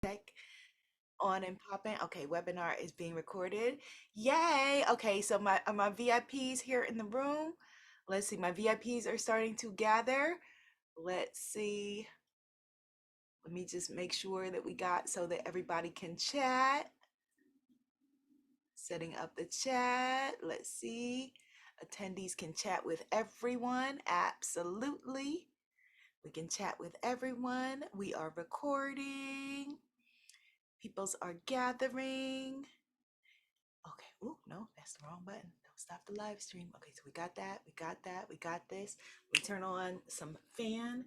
Check on and popping. Okay, webinar is being recorded. Yay! Okay, so my VIPs here in the room. Let's see, my VIPs are starting to gather. Let's see. Let me just make sure that we got so that everybody can chat. Setting up the chat. Let's see. Attendees can chat with everyone. Absolutely. We can chat with everyone. We are recording. Peoples are gathering. Okay. Oh, no, that's the wrong button. Don't stop the live stream. Okay, so we got that. We got that. We got this. We turn on some fan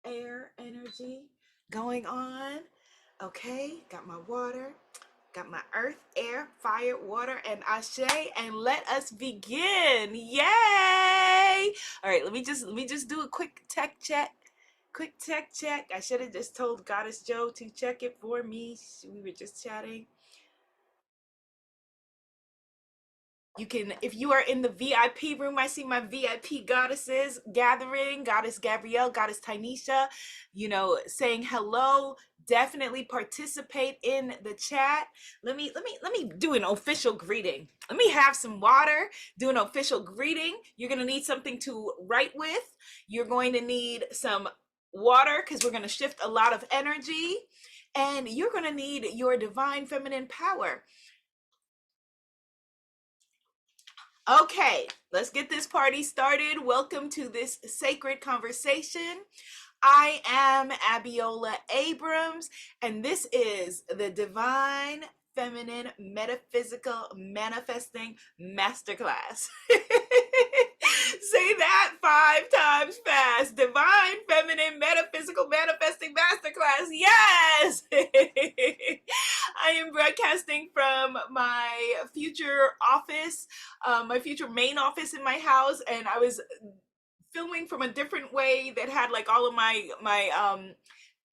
air energy going on. Okay, got my water. Got my earth, air, fire, water, and ashe, and let us begin. Yay! All right, let me just do a quick tech check. Quick tech check. I should have just told Goddess Joe to check it for me. We were just chatting. You can, if you are in the VIP room, I see my VIP goddesses gathering, Goddess Gabrielle, Goddess Tynesha, saying hello. Definitely participate in the chat. Let me do an official greeting. Let me have some water, do an official greeting. You're gonna need something to write with. You're going to need some water because we're gonna shift a lot of energy. And you're gonna need your divine feminine power. Okay, let's get this party started. Welcome to this sacred conversation. I am Abiola Abrams, and this is the Divine Feminine Metaphysical Manifesting Masterclass. Say that 5 times fast. Divine Feminine Metaphysical Manifesting Masterclass. Yes! I am broadcasting from my future office, my future main office in my house, and I was filming from a different way that had like all of my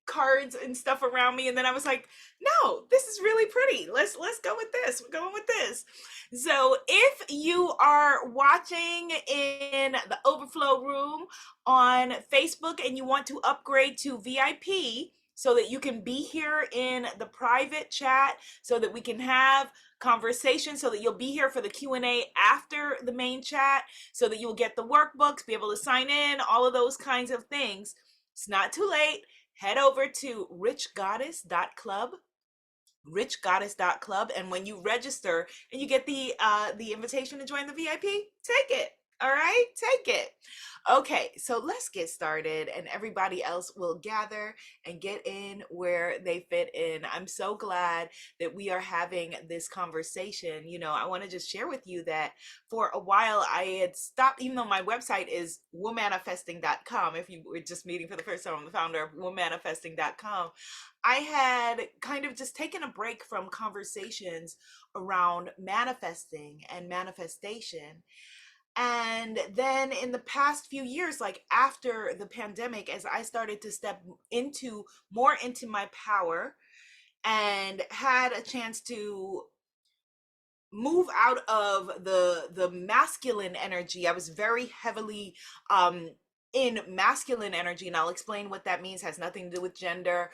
cards and stuff around me, and then I was like, no, this is really pretty. Let's go with this. We're going with this. So if you are watching in the overflow room on Facebook and you want to upgrade to VIP so that you can be here in the private chat, so that we can have conversation, so that you'll be here for the Q&A after the main chat, so that you'll get the workbooks, be able to sign in, all of those kinds of things. It's not too late. Head over to richgoddess.club, richgoddess.club, and when you register and you get the invitation to join the VIP, take it. All right, take it. Okay, so let's get started, and everybody else will gather and get in where they fit in. I'm so glad that we are having this conversation. I want to just share with you that for a while I had stopped, even though my website is womanifesting.com. If you were just meeting for the first time, I'm the founder of womanifesting.com. I had kind of just taken a break from conversations around manifesting and manifestation. And then in the past few years, like after the pandemic, as I started to step into more into my power and had a chance to move out of the masculine energy, I was very heavily in masculine energy, and I'll explain what that means. Has nothing to do with gender.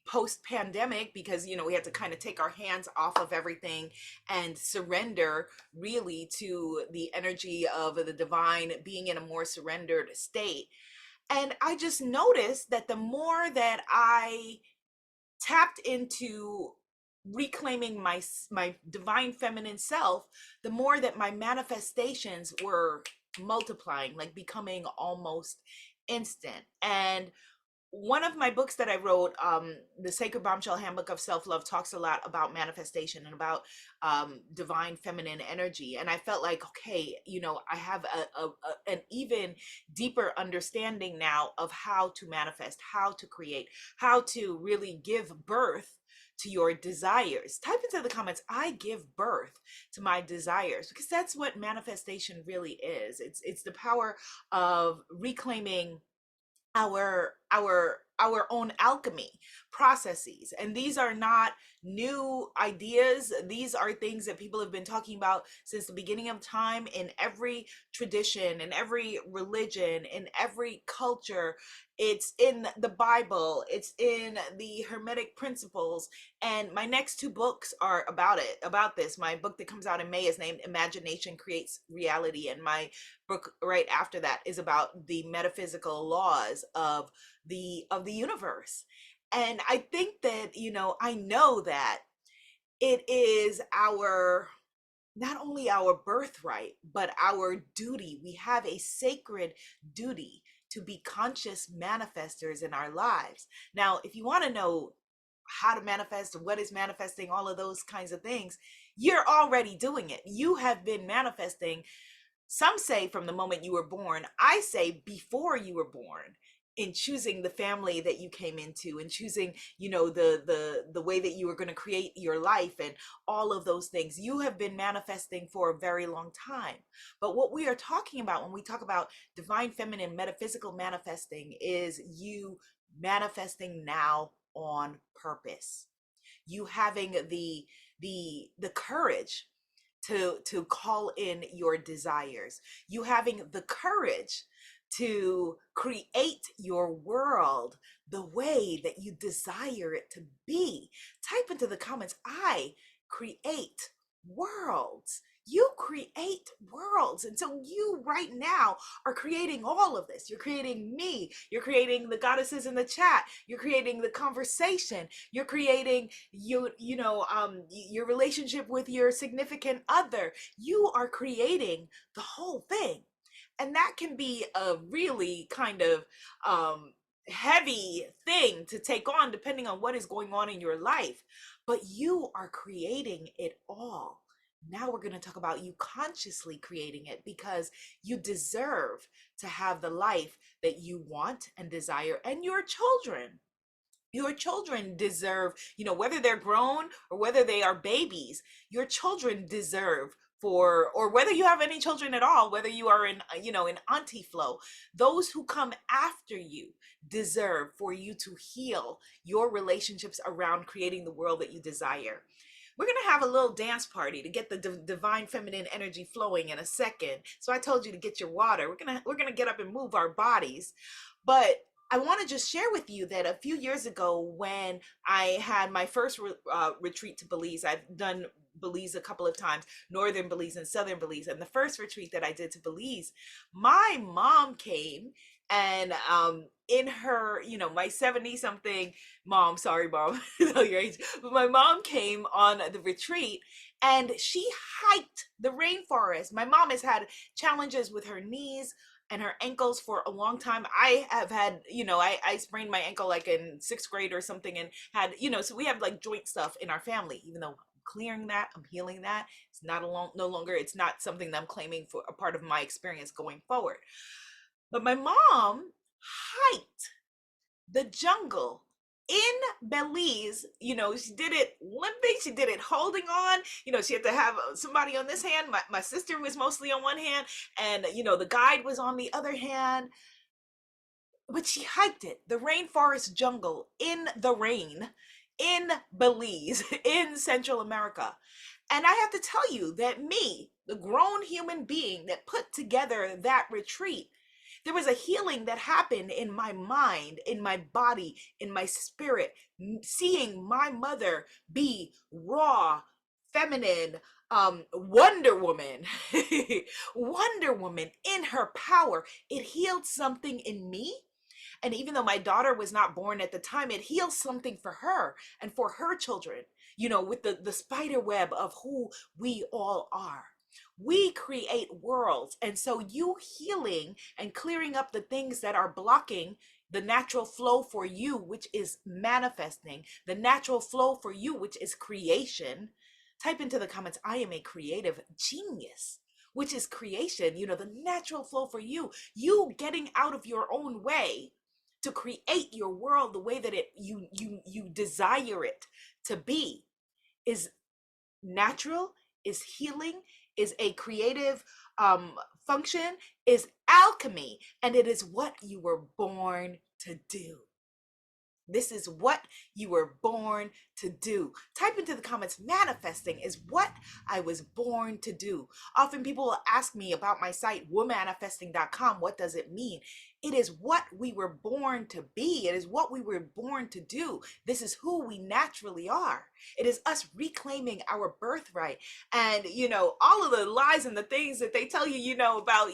Post pandemic, because we had to kind of take our hands off of everything and surrender really to the energy of the divine, being in a more surrendered state. And I just noticed that the more that I tapped into reclaiming my divine feminine self, the more that my manifestations were multiplying, like becoming almost instant. And one of my books that I wrote, the Sacred Bombshell Handbook of Self-Love, talks a lot about manifestation and about divine feminine energy. And I felt like, okay, I have an even deeper understanding now of how to manifest, how to create, how to really give birth to your desires. Type into the comments, I give birth to my desires, because that's what manifestation really is. It's the power of reclaiming our our own alchemy processes. And these are not new ideas. These are things that people have been talking about since the beginning of time, in every tradition, in every religion, in every culture. It's in the Bible, it's in the Hermetic principles. And my next two books are about this. My book that comes out in May is named Imagination Creates Reality, and my book right after that is about the metaphysical laws of the universe. And I think that, I know that it is our, not only our birthright, but our duty. We have a sacred duty to be conscious manifestors in our lives. Now, if you want to know how to manifest, what is manifesting, all of those kinds of things, you're already doing it. You have been manifesting. Some say from the moment you were born. I say before you were born, in choosing the family that you came into, and choosing, the way that you were going to create your life, and all of those things. You have been manifesting for a very long time. But what we are talking about when we talk about divine feminine metaphysical manifesting is you manifesting now on purpose. You having the courage to call in your desires. You having the courage to create your world the way that you desire it to be. Type into the comments, I create worlds. You create worlds. And so you right now are creating all of this. You're creating me. You're creating the goddesses in the chat. You're creating the conversation. You're creating your relationship with your significant other. You are creating the whole thing. And that can be a really kind of heavy thing to take on, depending on what is going on in your life. But you are creating it all. Now we're going to talk about you consciously creating it, because you deserve to have the life that you want and desire. And your children deserve, whether they're grown or whether they are babies, your children deserve or whether you have any children at all, whether you are in auntie flow, those who come after you deserve for you to heal your relationships around creating the world that you desire. We're going to have a little dance party to get the divine feminine energy flowing in a second. So I told you to get your water. We're going to get up and move our bodies. But I want to just share with you that a few years ago, when I had my first retreat to Belize, I've done Belize a couple of times, northern Belize and southern Belize. And the first retreat that I did to Belize, my mom came, and in her, my 70 something mom, sorry mom, tell your age, but my mom came on the retreat, and she hiked the rainforest. My mom has had challenges with her knees and her ankles for a long time. I have had, I sprained my ankle like in 6th grade or something, and had, so we have like joint stuff in our family. Even though I'm clearing that, I'm healing that, it's not no longer, it's not something that I'm claiming for a part of my experience going forward. But my mom hiked the jungle in Belize. She did it limping, she did it holding on. She had to have somebody on this hand. My sister was mostly on one hand, and the guide was on the other hand. But she hiked it, the rainforest jungle, in the rain, in Belize, in Central America. And I have to tell you that me, the grown human being that put together that retreat, there was a healing that happened in my mind, in my body, in my spirit, seeing my mother be raw, feminine, Wonder Woman, Wonder Woman in her power. It healed something in me. And even though my daughter was not born at the time, it healed something for her and for her children, with the spider web of who we all are. We create worlds. And so you healing and clearing up the things that are blocking the natural flow for you, which is manifesting, the natural flow for you, which is creation. Type into the comments, I am a creative genius, which is creation, the natural flow for you. You getting out of your own way to create your world the way that you desire it to be is natural, is healing, is a creative function, is alchemy, and it is what you were born to do. This is what you were born to do. Type into the comments, manifesting is what I was born to do. Often people will ask me about my site, womanifesting.com. What does it mean? It is what we were born to be. It is what we were born to do. This is who we naturally are. It is us reclaiming our birthright. And, all of the lies and the things that they tell you, about,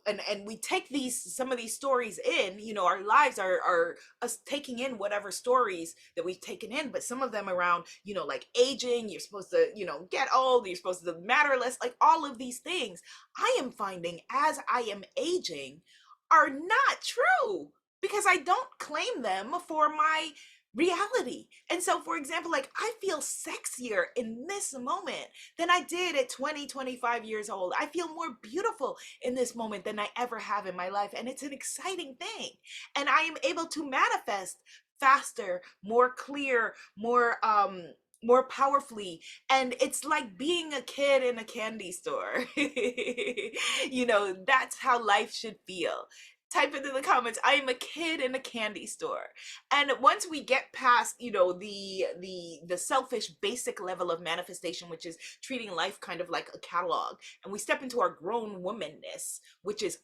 and we take some of these stories in, our lives are us taking in whatever stories that we've taken in, but some of them around, like aging, you're supposed to, get old, you're supposed to matter less, like all of these things I am finding as I am aging are not true, because I don't claim them for my reality. And so, for example, like I feel sexier in this moment than I did at 20, 25 years old. I feel more beautiful in this moment than I ever have in my life. And it's an exciting thing. And I am able to manifest faster, more clear, more powerfully. And it's like being a kid in a candy store. That's how life should feel. Type into the comments, I am a kid in a candy store. And once we get past, the selfish basic level of manifestation, which is treating life kind of like a catalog, and we step into our grown womanness, which is,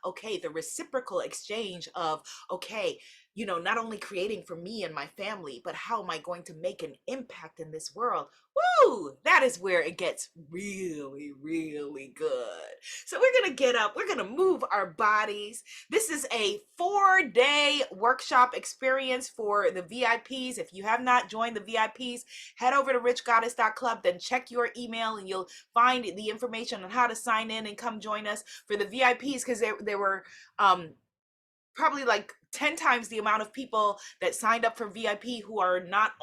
okay, the reciprocal exchange of, okay, not only creating for me and my family, but how am I going to make an impact in this world? Woo! That is where it gets really, really good. So we're going to get up. We're going to move our bodies. This is a 4-day workshop experience for the VIPs. If you have not joined the VIPs, head over to richgoddess.club, then check your email and you'll find the information on how to sign in and come join us for the VIPs, because there were probably like 10 times the amount of people that signed up for VIP who are not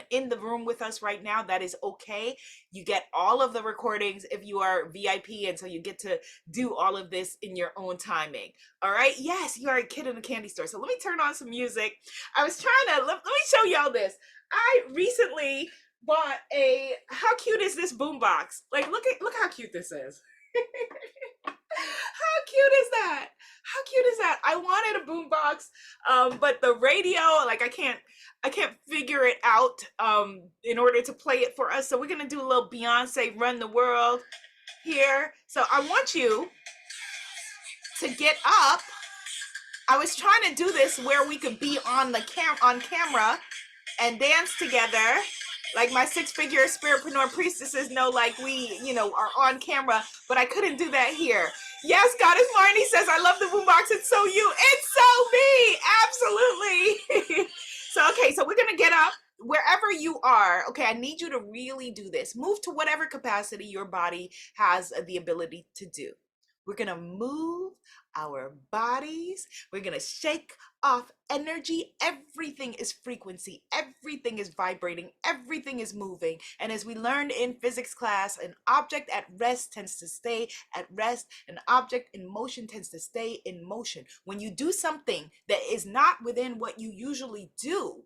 in the room with us right now. That is okay. You get all of the recordings if you are VIP, and so you get to do all of this in your own timing. All right. Yes, you are a kid in a candy store. So let me turn on some music. I was trying to, let me show y'all this. I recently bought how cute is this boombox? Like, look how cute this is. How cute is that? How cute is that? I wanted a boombox, but the radio, like I can't figure it out in order to play it for us. So we're gonna do a little Beyonce Run the World here. So I want you to get up. I was trying to do this where we could be on camera and dance together. Like my 6-figure spiritpreneur priestesses know, like we, are on camera, but I couldn't do that here. Yes, Goddess Marnie says, I love the boombox. It's so you. It's so me. Absolutely. So we're going to get up wherever you are. Okay, I need you to really do this. Move to whatever capacity your body has the ability to do. We're going to move our bodies. We're going to shake off energy. Everything is frequency. Everything is vibrating. Everything is moving. And as we learned in physics class, an object at rest tends to stay at rest. An object in motion tends to stay in motion. When you do something that is not within what you usually do,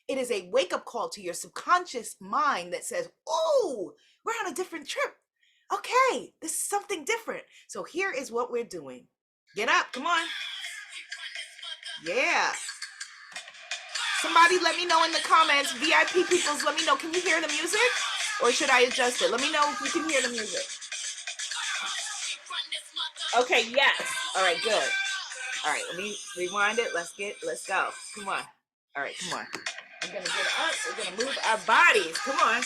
it is a wake-up call to your subconscious mind that says, oh, we're on a different trip. Okay, this is something different. So here is what we're doing. Get up, come on. Yeah. Somebody let me know in the comments, VIP peoples, let me know, can you hear the music? Or should I adjust it? Let me know if you can hear the music. Okay, yes. All right, good. All right, let me rewind it. Let's go. Come on. All right, come on. We're gonna get up, we're gonna move our bodies. Come on.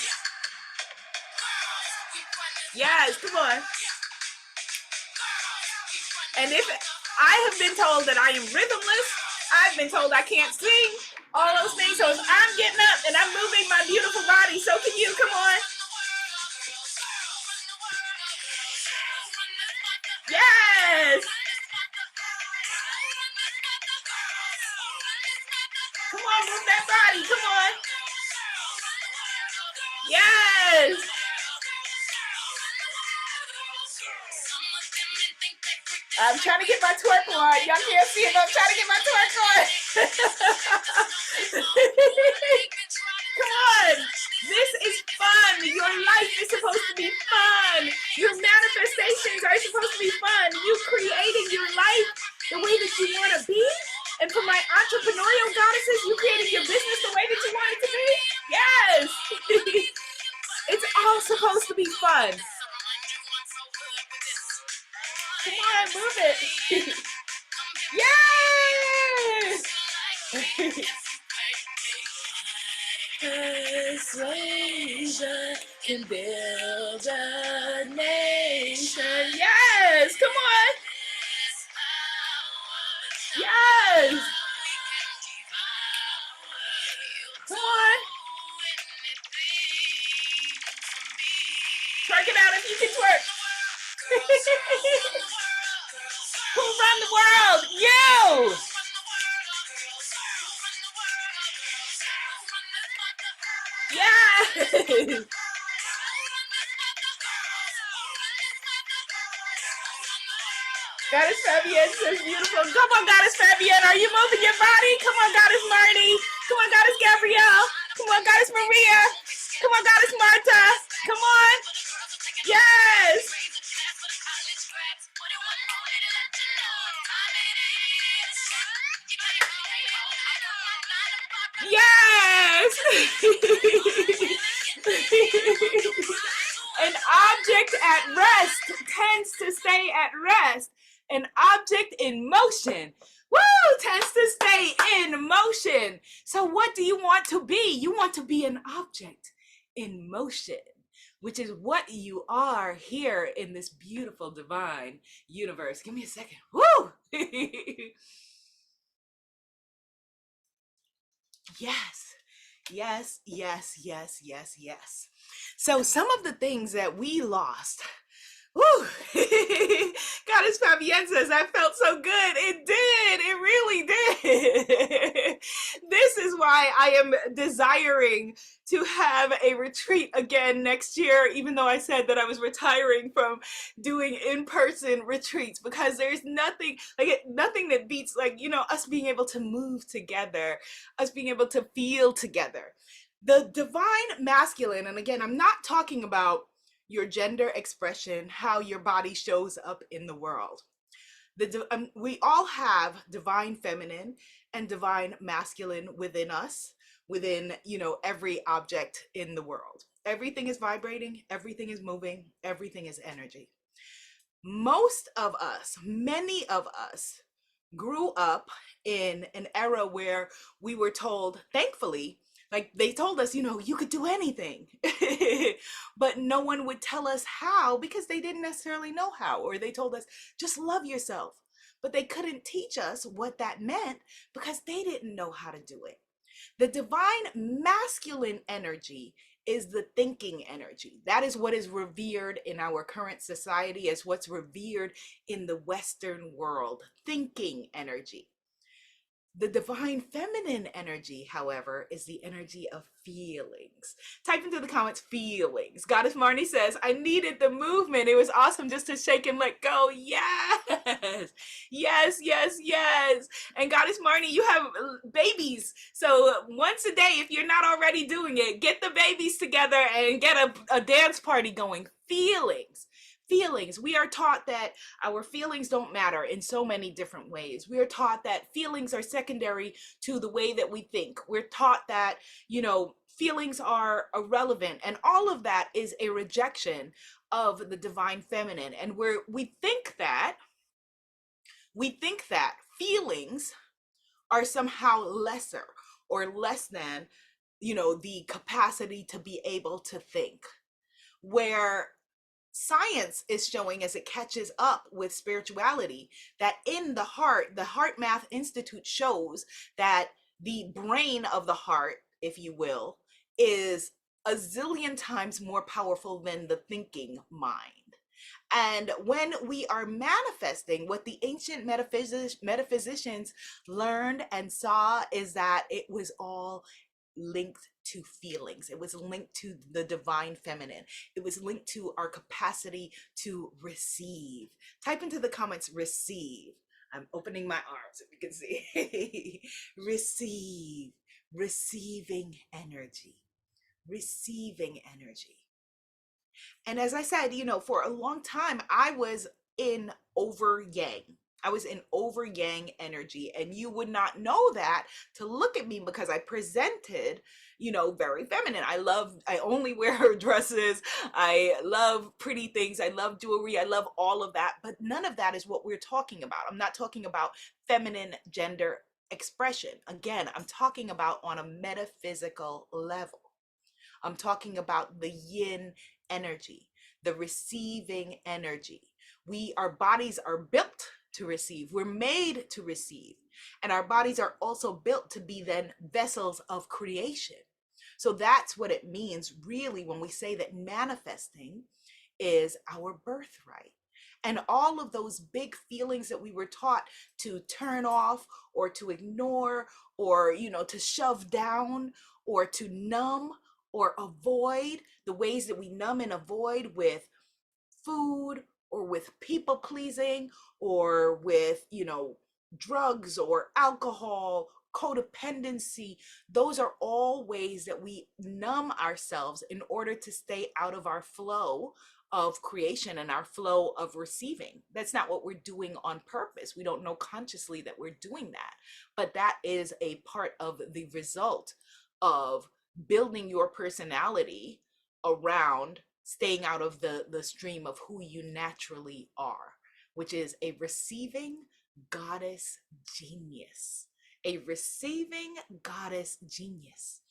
Yes, come on. And if I have been told that I am rhythmless, I've been told I can't sing, all those things. So if I'm getting up and I'm moving my beautiful body, so can you. Come on. Yes. Come on, move that body. Come on. Yes. I'm trying to get my twerk on. Y'all can't see it, but I'm trying to get my twerk on. Come on. This is fun. Your life is supposed to be fun. Your manifestations are supposed to be fun. You creating your life the way that you want to be. And for my is fun. Come on, move it. Yes! Persuasion can build a nation. Yes! Come on! Yes! Come on! Twerk it out if you can twerk. Who run the world? You! Yes! Goddess Fabienne says beautiful. Come on, Goddess Fabienne. Are you moving your body? Come on, Goddess Marnie. Come on, Goddess Gabrielle. Come on, Goddess Maria. Come on, Goddess Marta. Come on. Yes. Yes. An object at rest tends to stay at rest. An object in motion, woo, tends to stay in motion. So what do you want to be? You want to be an object in motion, which is what you are here in this beautiful divine universe. Give me a second. Woo! Yes. Yes, yes, yes, yes, yes. So some of the things that we lost. Woo! Goddess Fabienne says, I felt so good. It did. It really did. This is why I am desiring to have a retreat again next year, even though I said that I was retiring from doing in-person retreats, because there's nothing nothing that beats, like, you know, us being able to move together, us being able to feel together. The divine masculine, and again, I'm not talking about your gender expression, how your body shows up in the world. We all have divine feminine and divine masculine within us, within, you know, every object in the world. Everything is vibrating, everything is moving, everything is energy. Most of us, many of us, grew up in an era where we were told, thankfully, like they told us, you know, you could do anything, but no one would tell us how, because they didn't necessarily know how, or they told us, just love yourself. But they couldn't teach us what that meant because they didn't know how to do it. The divine masculine energy is the thinking energy. That is what is revered in our current society, as what's revered in the Western world, thinking energy. The divine feminine energy, however, is the energy of feelings. Type into the comments, feelings. Goddess Marnie says, I needed the movement. It was awesome just to shake and let go. Yes, yes, yes, yes. And Goddess Marnie, you have babies. So once a day, if you're not already doing it, get the babies together and get a dance party going. Feelings. Feelings. We are taught that our feelings don't matter in so many different ways. We are taught that feelings are secondary to the way that we think. We're taught that, you know, feelings are irrelevant, and all of that is a rejection of the divine feminine. And we think that feelings are somehow lesser or less than, you know, the capacity to be able to think, where science is showing, as it catches up with spirituality, that in the Heart Math Institute shows that the brain of the heart, if you will, is a zillion times more powerful than the thinking mind. And when we are manifesting, what the ancient metaphysicians learned and saw is that it was all linked to feelings. It was linked to the divine feminine. It was linked to our capacity to receive. Type into the comments, receive. I'm opening my arms, if you can see. Receive. Receiving energy. Receiving energy. And as I said, you know, for a long time, I was in over yang. I was in over yang energy. And you would not know that to look at me because I presented, very feminine. I only wear dresses. I love pretty things. I love jewelry. I love all of that. But none of that is what we're talking about. I'm not talking about feminine gender expression. Again, I'm talking about on a metaphysical level. I'm talking about the yin energy, the receiving energy. Our bodies are built to receive. We're made to receive. And our bodies are also built to be then vessels of creation. So that's what it means really when we say that manifesting is our birthright. And all of those big feelings that we were taught to turn off or to ignore or, to shove down or to numb or avoid, the ways that we numb and avoid with food or with people pleasing or with, drugs or alcohol, codependency. Those are all ways that we numb ourselves in order to stay out of our flow of creation and our flow of receiving. That's not what we're doing on purpose. We don't know consciously that we're doing that, but that is a part of the result of building your personality around staying out of the stream of who you naturally are, which is a receiving goddess genius. A receiving goddess genius.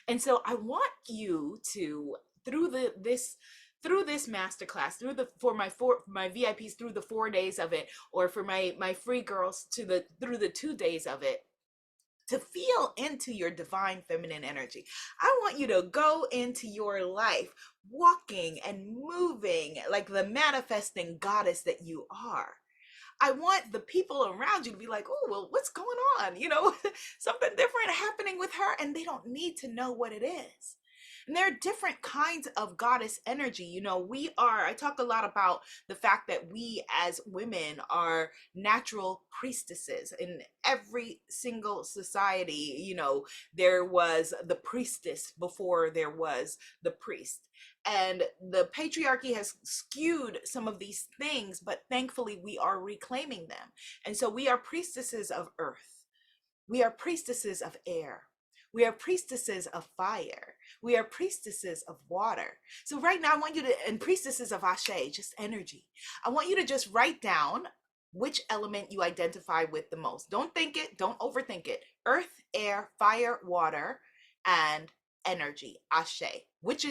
And so I want you to, through this masterclass, for my VIPs through the 4 days of it, or for my free girls through the 2 days of it, to feel into your divine feminine energy. I want you to go into your life walking and moving like the manifesting goddess that you are. I want the people around you to be like, oh, well, what's going on? Something different happening with her, and they don't need to know what it is. And there are different kinds of goddess energy. I talk a lot about the fact that we as women are natural priestesses. In every single society, there was the priestess before there was the priest. And the patriarchy has skewed some of these things, but thankfully we are reclaiming them. And so we are priestesses of earth. We are priestesses of air. We are priestesses of fire. We are priestesses of water. So right now I want you to, and priestesses of Ashe, just energy. I want you to just write down which element you identify with the most. Don't think it, don't overthink it. Earth, air, fire, water, and energy, Ashe. Which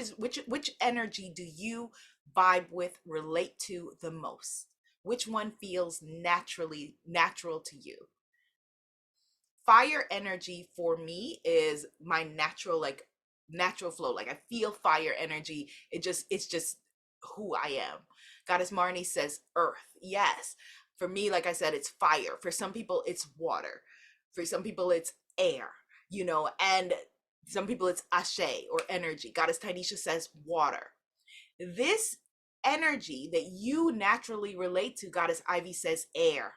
energy do you vibe with, relate to the most? Which one feels natural to you? Fire energy for me is my natural flow. Like I feel fire energy. It's just who I am. Goddess Marnie says earth. Yes. For me, like I said, it's fire. For some people, it's water. For some people, it's air, and some people it's Ashe or energy. Goddess Tanisha says water. This energy that you naturally relate to, Goddess Ivy says air.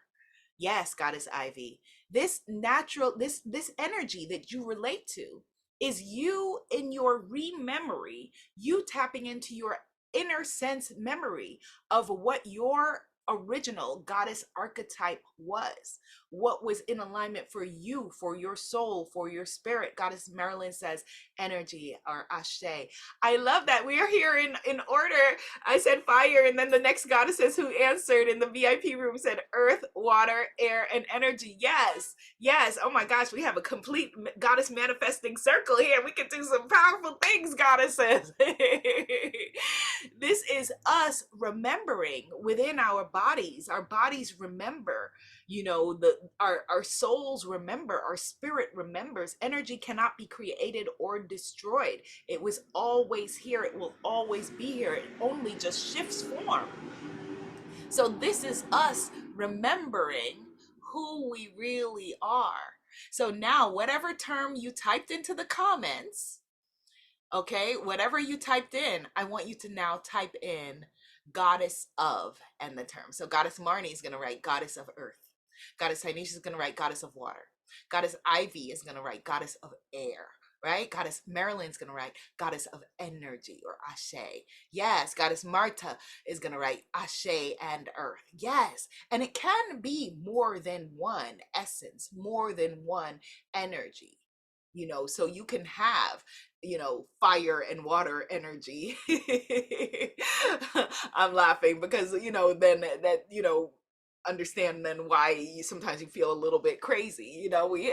Yes, Goddess Ivy. This energy that you relate to is you in your rememory, you tapping into your inner sense memory of what your original goddess archetype was, what was in alignment for you, for your soul, for your spirit. Goddess Marilyn says energy or Ashe. I love that we are here in order. I said fire, and then the next goddesses who answered in the VIP room said earth, water, air, and energy. Yes, yes. Oh my gosh, we have a complete goddess manifesting circle here. We can do some powerful things, goddesses. This is us remembering within our bodies. Our bodies remember, our souls remember, our spirit remembers. Energy cannot be created or destroyed. It was always here. It will always be here. It only just shifts form. So this is us remembering who we really are. So now, whatever term you typed into the comments, okay, whatever you typed in, I want you to now type in goddess of and the term. So Goddess Marnie is going to write goddess of earth. Goddess Tanisha is going to write goddess of water. Goddess Ivy is going to write goddess of air. right? Goddess Marilyn's gonna write goddess of energy or Ashe. Yes, goddess Marta is gonna write Ashe and earth. Yes, and it can be more than one essence, more than one energy. So you can have, fire and water energy. I'm laughing because, then that, understand then why sometimes you feel a little bit crazy. We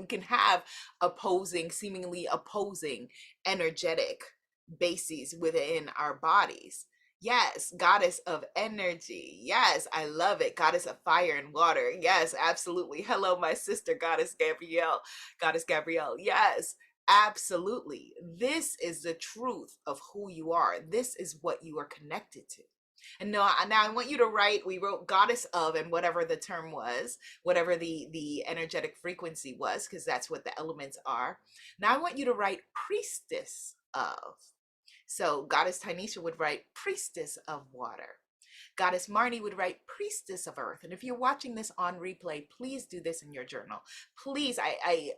can have seemingly opposing energetic bases within our bodies. Yes, goddess of energy. Yes, I love it. Goddess of fire and water. Yes, absolutely. Hello, my sister, goddess Gabrielle. Goddess Gabrielle. Yes, absolutely. This is the truth of who you are. This is what you are connected to. And now I want you to write, we wrote goddess of, and whatever the term was, whatever the energetic frequency was, because that's what the elements are. Now I want you to write priestess of. So goddess Tynesha would write priestess of water. Goddess Marnie would write priestess of earth. And if you're watching this on replay, please do this in your journal. Please, I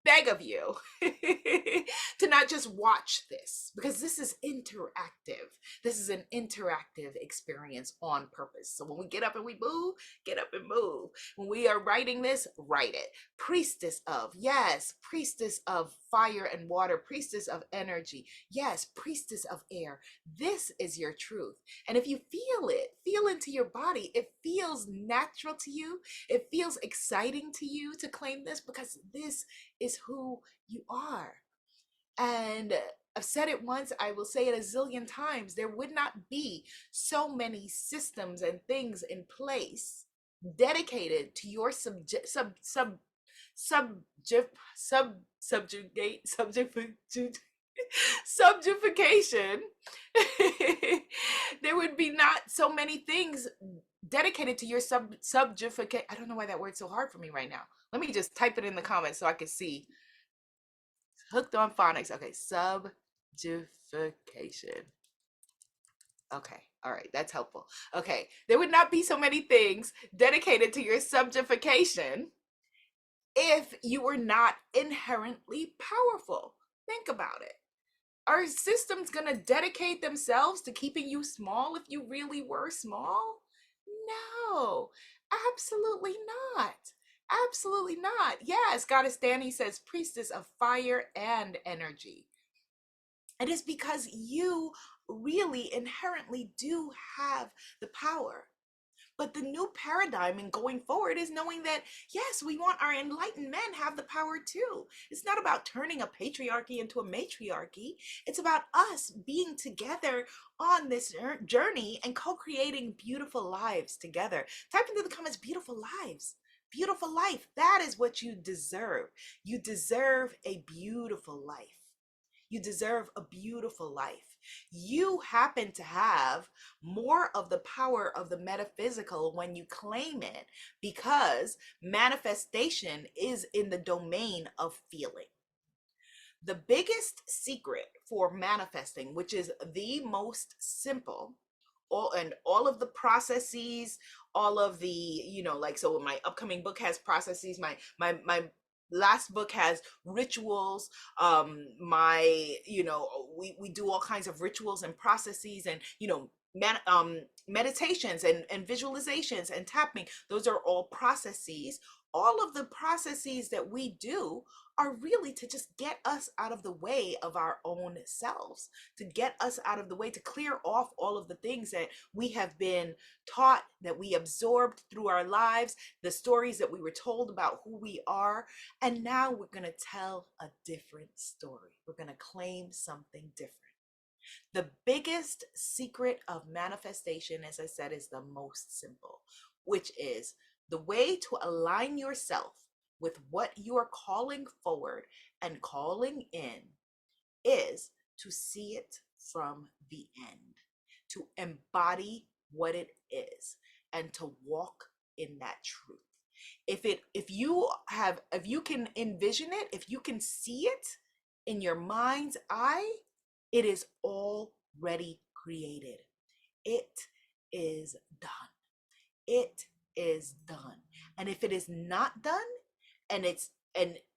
beg of you to not just watch this, because this is interactive. This is an interactive experience on purpose. So when we get up and we move, get up and move. When we are writing this, write it. Priestess of, yes, priestess of fire and water, priestess of energy, yes, priestess of air. This is your truth. And if you feel it, feel into your body, it feels natural to you, it feels exciting to you to claim this, because this is who you are. And I've said it once, I will say it a zillion times. There would not be so many systems and things in place dedicated to your subjugation. There would be not so many things dedicated to your subjugation. I don't know why that word's so hard for me right now. Let me just type it in the comments so I can see. Hooked on phonics. Okay, subjugation. Okay, all right, that's helpful. Okay, there would not be so many things dedicated to your subjugation if you were not inherently powerful. Think about it. Are systems going to dedicate themselves to keeping you small if you really were small? No, absolutely not. Absolutely not. Yes, Goddess Danny says priestess of fire and energy. It is because you really inherently do have the power. But the new paradigm in going forward is knowing that, yes, we want our enlightened men have the power too. It's not about turning a patriarchy into a matriarchy. It's about us being together on this journey and co-creating beautiful lives together. Type into the comments, beautiful lives. Beautiful life. That is what you deserve. You deserve a beautiful life. You deserve a beautiful life. You happen to have more of the power of the metaphysical when you claim it, because manifestation is in the domain of feeling. The biggest secret for manifesting, which is the most simple, all of the processes, all of the, like, so my upcoming book has processes, my last book has rituals, my, we do all kinds of rituals and processes, and meditations and visualizations and tapping. Those are all processes. All of the processes that we do are really to just get us out of the way of our own selves, to get us out of the way, to clear off all of the things that we have been taught, that we absorbed through our lives, the stories that we were told about who we are. And now we're going to tell a different story. We're going to claim something different. The biggest secret of manifestation, as I said, is the most simple, which is the way to align yourself with what you are calling forward and calling in is to see it from the end, to embody what it is, and to walk in that truth. If you can envision it, if you can see it in your mind's eye, it is already created. It is done. It is done. And if it is not done, and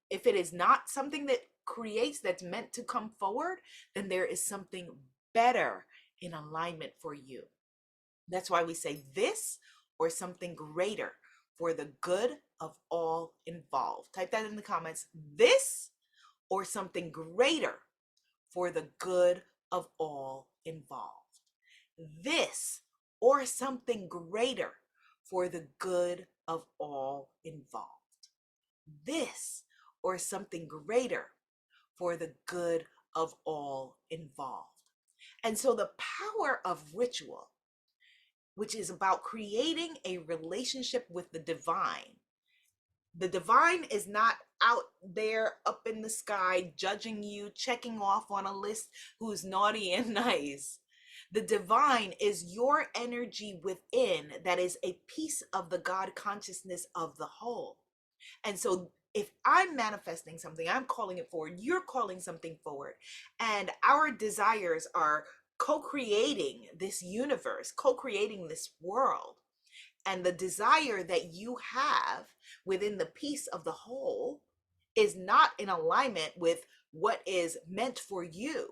if it is not something that creates, that's meant to come forward, then there is something better in alignment for you. That's why we say this or something greater for the good of all involved. Type that in the comments. This or something greater for the good of all involved. This or something greater for the good of all involved. This or something greater for the good of all involved. And so the power of ritual, which is about creating a relationship with the divine. The divine is not out there up in the sky judging you, checking off on a list who's naughty and nice. The divine is your energy within that is a piece of the God consciousness of the whole. And so if I'm manifesting something, I'm calling it forward, you're calling something forward, and our desires are co-creating this universe, co-creating this world, and the desire that you have within the piece of the whole is not in alignment with what is meant for you,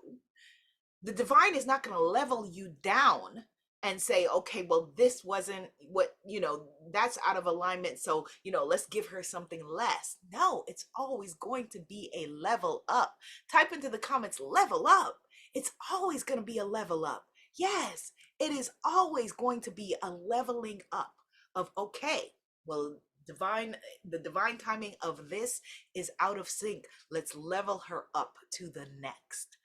the divine is not going to level you down and say, okay, well, this wasn't what, that's out of alignment. So, let's give her something less. No, it's always going to be a level up. Type into the comments, level up. It's always going to be a level up. Yes, it is always going to be a leveling up of, okay, well, the divine timing of this is out of sync. Let's level her up to the next.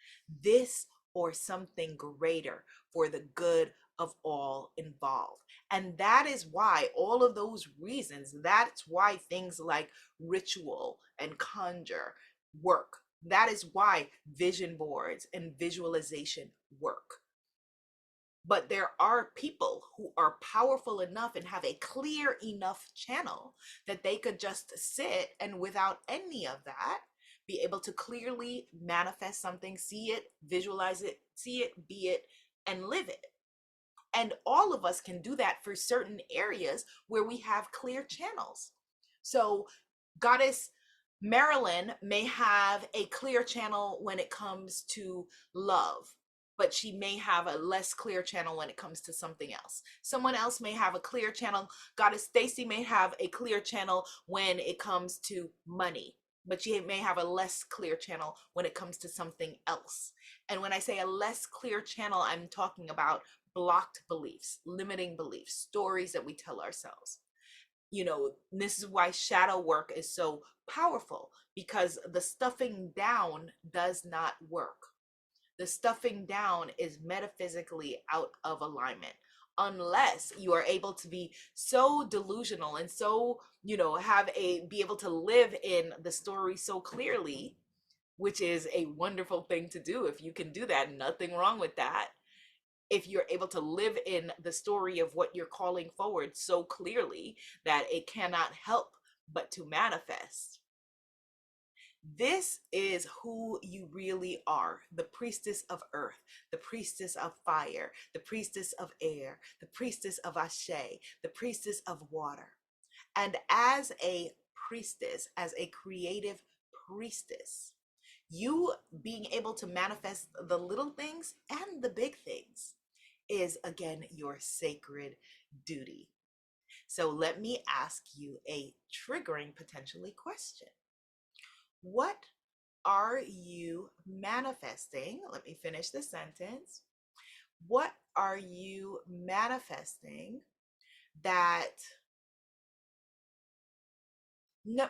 This or something greater for the good of all involved. And that is why all of those reasons, that's why things like ritual and conjure work. That is why vision boards and visualization work. But there are people who are powerful enough and have a clear enough channel that they could just sit and without any of that be able to clearly manifest something, see it, visualize it, see it, be it, and live it. And all of us can do that for certain areas where we have clear channels. So Goddess Marilyn may have a clear channel when it comes to love, but she may have a less clear channel when it comes to something else. Someone else may have a clear channel. Goddess Stacy may have a clear channel when it comes to money, but she may have a less clear channel when it comes to something else. And when I say a less clear channel, I'm talking about blocked beliefs, limiting beliefs, stories that we tell ourselves. This is why shadow work is so powerful, because the stuffing down does not work. The stuffing down is metaphysically out of alignment, unless you are able to be so delusional and so, be able to live in the story so clearly, which is a wonderful thing to do. If you can do that, nothing wrong with that. If you're able to live in the story of what you're calling forward so clearly that it cannot help but to manifest. This is who you really are, the priestess of earth, the priestess of fire, the priestess of air, the priestess of Ashe, the priestess of water. And as a priestess, as a creative priestess, you being able to manifest the little things and the big things is, again, your sacred duty. So let me ask you a triggering, potentially, question. What are you manifesting? Let me finish the sentence. What are you manifesting that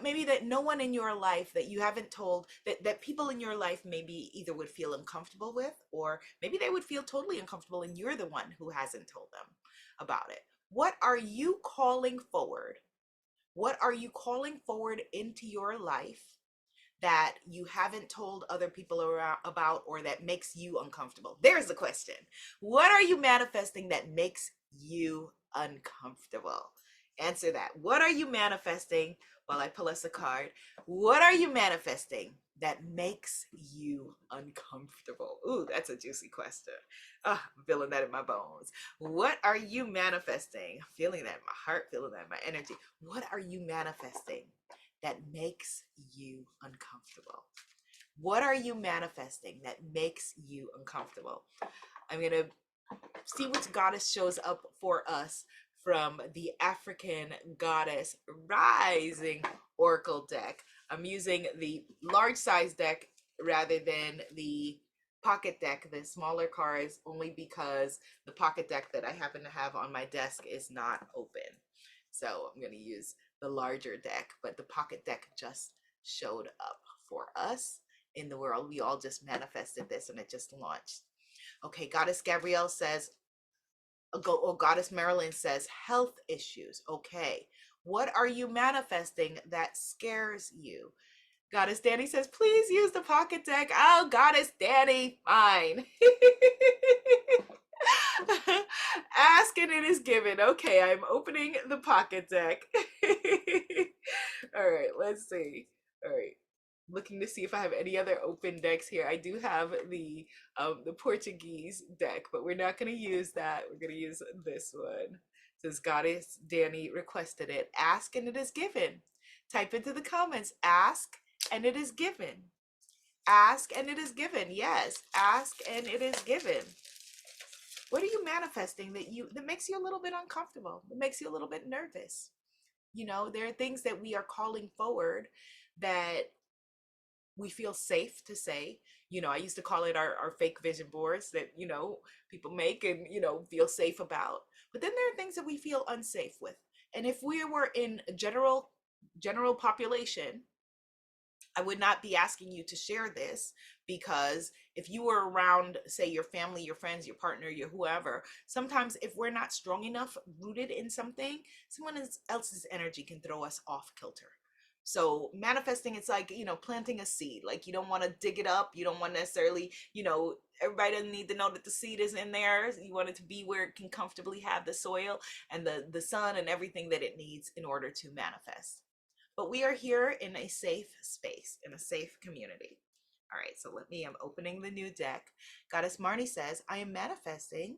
maybe that no one in your life, that you haven't told, that people in your life maybe either would feel uncomfortable with, or maybe they would feel totally uncomfortable and you're the one who hasn't told them about it? What are you calling forward? What are you calling forward into your life that you haven't told other people about, or that makes you uncomfortable? There's the question. What are you manifesting that makes you uncomfortable? Answer that. What are you manifesting? While I pull us a card, what are you manifesting that makes you uncomfortable? Ooh, that's a juicy question. I'm feeling that in my bones. What are you manifesting? Feeling that in my heart, feeling that in my energy. What are you manifesting that makes you uncomfortable? What are you manifesting that makes you uncomfortable? I'm going to see which goddess shows up for us from the African Goddess Rising Oracle deck. I'm using the large size deck rather than the pocket deck, the smaller cards, only because the pocket deck that I happen to have on my desk is not open. So I'm going to use the larger deck, but the pocket deck just showed up for us in the world. We all just manifested this and it just launched. Okay, Goddess Gabrielle says, Goddess Marilyn says, health issues. Okay, what are you manifesting that scares you? Goddess Danny says, please use the pocket deck. Oh, Goddess Danny, fine. Ask and it is given. Okay, I'm opening the pocket deck. All right, let's see. All right, looking to see if I have any other open decks here. I do have the Portuguese deck, but we're not going to use that. We're going to use this one. It says Goddess Danny requested it. Ask and it is given. Type into the comments, ask and it is given. Ask and it is given. Yes, ask and it is given. What are you manifesting that makes you a little bit uncomfortable, that makes you a little bit nervous? You know, there are things that we are calling forward that we feel safe to say. You know, I used to call it our fake vision boards that, you know, people make and, you know, feel safe about. But then there are things that we feel unsafe with. And if we were in a general population, I would not be asking you to share this, because if you were around, say, your family, your friends, your partner, your whoever, sometimes if we're not strong enough, rooted in something, someone else's energy can throw us off kilter. So manifesting, it's like, you know, planting a seed. Like, you don't want to dig it up. You don't want necessarily, you know, everybody doesn't need to know that the seed is in there. You want it to be where it can comfortably have the soil and the sun and everything that it needs in order to manifest. But we are here in a safe space, in a safe community. All right, so I'm opening the new deck. Goddess Marnie says, I am manifesting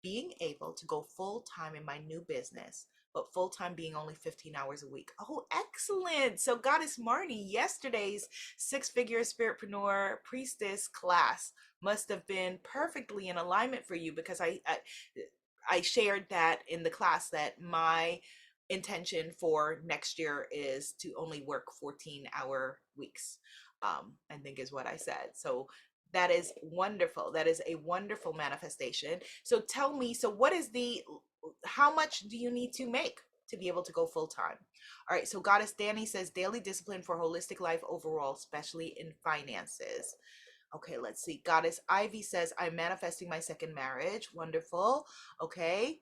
being able to go full-time in my new business, but full-time being only 15 hours a week. Oh, excellent. So Goddess Marnie, yesterday's six-figure spiritpreneur priestess class must have been perfectly in alignment for you, because I shared that in the class that my intention for next year is to only work 14-hour weeks. I think is what I said. So that is wonderful. That is a wonderful manifestation. So tell me, so how much do you need to make to be able to go full time? All right. So Goddess Danny says daily discipline for holistic life overall, especially in finances. Okay, let's see. Goddess Ivy says, I'm manifesting my second marriage. Wonderful. Okay.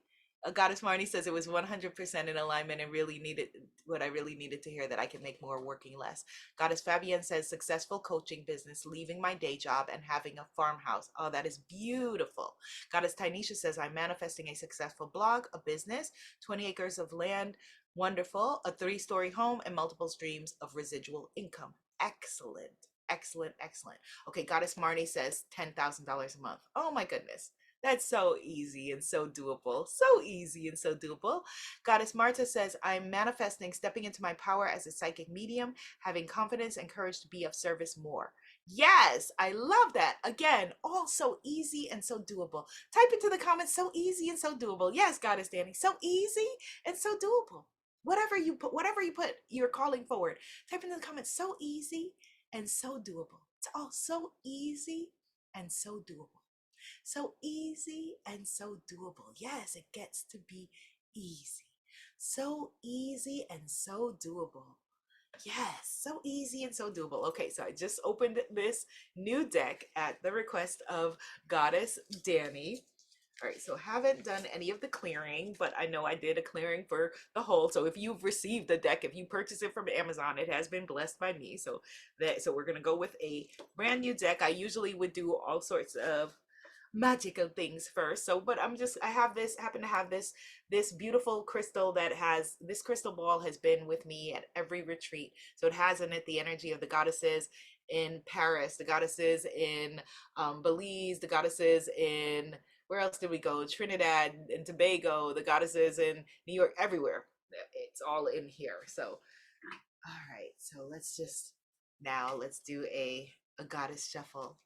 Goddess Marnie says it was 100% in alignment and really needed what I really needed to hear, that I can make more working less. Goddess Fabienne says successful coaching business, leaving my day job and having a farmhouse. Oh, that is beautiful. Goddess Tynesha says I'm manifesting a successful blog, a business, 20 acres of land. Wonderful. A 3-story home and multiple streams of residual income. Excellent. Excellent. Excellent. Okay. Goddess Marnie says $10,000 a month. Oh my goodness. That's so easy and so doable. So easy and so doable. Goddess Marta says, I'm manifesting stepping into my power as a psychic medium, having confidence and courage to be of service more. Yes, I love that. Again, all so easy and so doable. Type into the comments, so easy and so doable. Yes, Goddess Danny, so easy and so doable. Whatever you put, you're calling forward. Type into the comments, so easy and so doable. It's all so easy and so doable. So easy and so doable. Yes, it gets to be easy. So easy and so doable. Yes, so easy and so doable. Okay, so I just opened this new deck at the request of Goddess Danny. All right, so haven't done any of the clearing, but I know I did a clearing for the whole. So if you've received the deck, if you purchase it from Amazon, it has been blessed by me. So we're gonna go with a brand new deck. I usually would do all sorts of magical things first. So, but I happen to have this beautiful crystal this crystal ball has been with me at every retreat. So it has in it the energy of the goddesses in Paris, the goddesses in Belize, the goddesses in, where else did we go? Trinidad and Tobago, the goddesses in New York, everywhere. It's all in here. So All right, so let's do a goddess shuffle.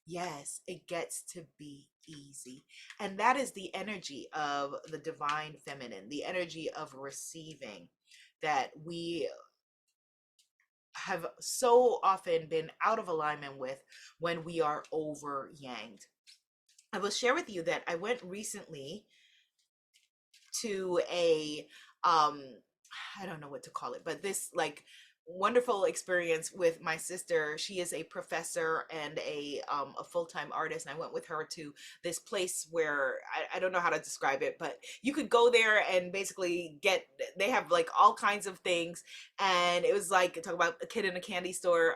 Yes, it gets to be easy. And that is the energy of the divine feminine, the energy of receiving that we have so often been out of alignment with when we are over yanged. I will share with you that I went recently to a um I don't know what to call it, but this like wonderful experience with my sister. She is a professor and a full-time artist, and I went with her to this place where I don't know how to describe it, but you could go there and basically get, they have like all kinds of things, and it was like talk about a kid in a candy store.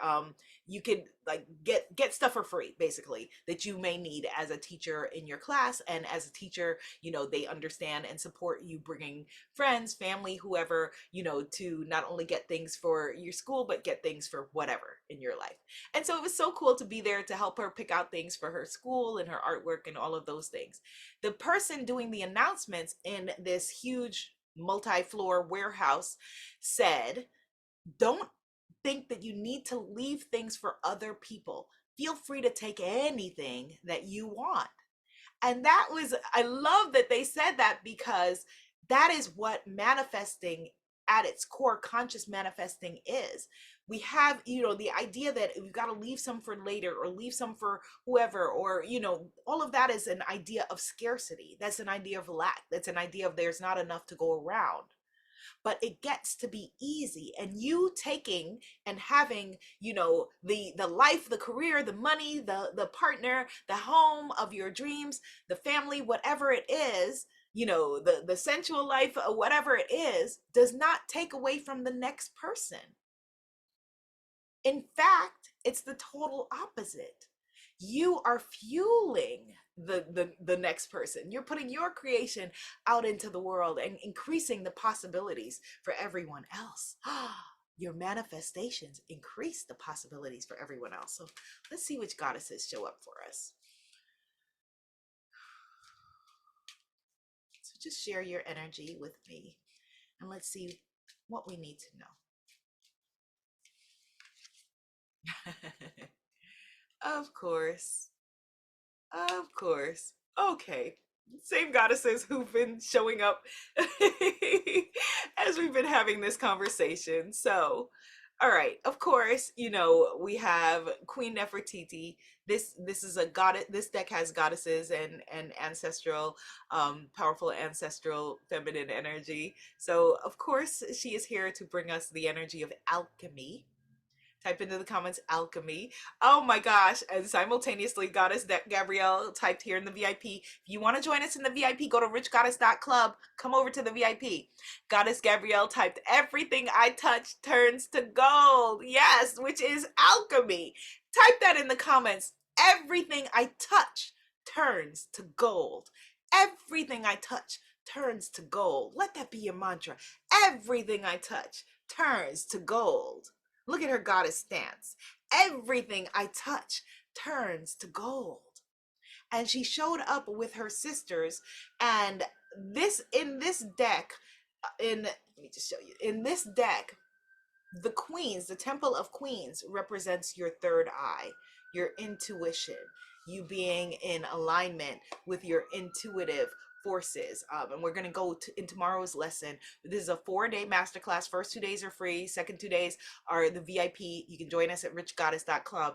You could like get stuff for free basically that you may need as a teacher in your class, and as a teacher, you know, they understand and support you bringing friends, family, whoever, you know, to not only get things for your school but get things for whatever in your life. And so it was so cool to be there to help her pick out things for her school and her artwork and all of those things. The person doing the announcements in this huge multi-floor warehouse said, don't think that you need to leave things for other people. Feel free to take anything that you want. And that was, I love that they said that, because that is what manifesting at its core, conscious manifesting is. We have, you know, the idea that we've got to leave some for later or leave some for whoever, or, you know, all of that is an idea of scarcity. That's an idea of lack. That's an idea of there's not enough to go around. But it gets to be easy, and you taking and having, you know, the life, the career, the money, the partner, the home of your dreams, the family, whatever it is, you know, the sensual life, whatever it is, does not take away from the next person. In fact, it's the total opposite. You are fueling the next person. You're putting your creation out into the world and increasing the possibilities for everyone else. Your manifestations increase the possibilities for everyone else. So let's see which goddesses show up for us. So just share your energy with me, and let's see what we need to know. Of course. Of course. Okay. Same goddesses who've been showing up as we've been having this conversation. So, all right. Of course, you know, we have Queen Nefertiti. This is a goddess. This deck has goddesses and ancestral, powerful ancestral feminine energy. So, of course, she is here to bring us the energy of alchemy. Type into the comments alchemy. Oh my gosh. And simultaneously, Goddess Gabrielle typed here in the VIP. If you want to join us in the VIP, go to richgoddess.club. Come over to the VIP. Goddess Gabrielle typed, everything I touch turns to gold. Yes, which is alchemy. Type that in the comments. Everything I touch turns to gold. Everything I touch turns to gold. Let that be your mantra. Everything I touch turns to gold. Look at her goddess stance. Everything I touch turns to gold. And she showed up with her sisters, and this in this deck, let me just show you. In this deck, the queens, the temple of queens, represents your third eye, your intuition, you being in alignment with your intuitive forces. And we're going to go in tomorrow's lesson. This is a 4-day masterclass. First 2 days are free. Second 2 days are the VIP. You can join us at richgoddess.club.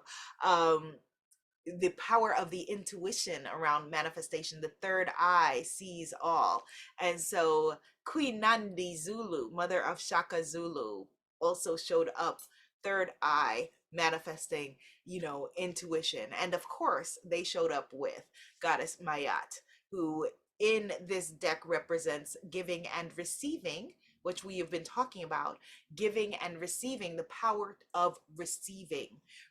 The power of the intuition around manifestation. The third eye sees all. And so Queen Nandi Zulu, mother of Shaka Zulu, also showed up, third eye, manifesting, you know, intuition. And of course, they showed up with Goddess Mayat, who in this deck represents giving and receiving, which we have been talking about, giving and receiving, the power of receiving.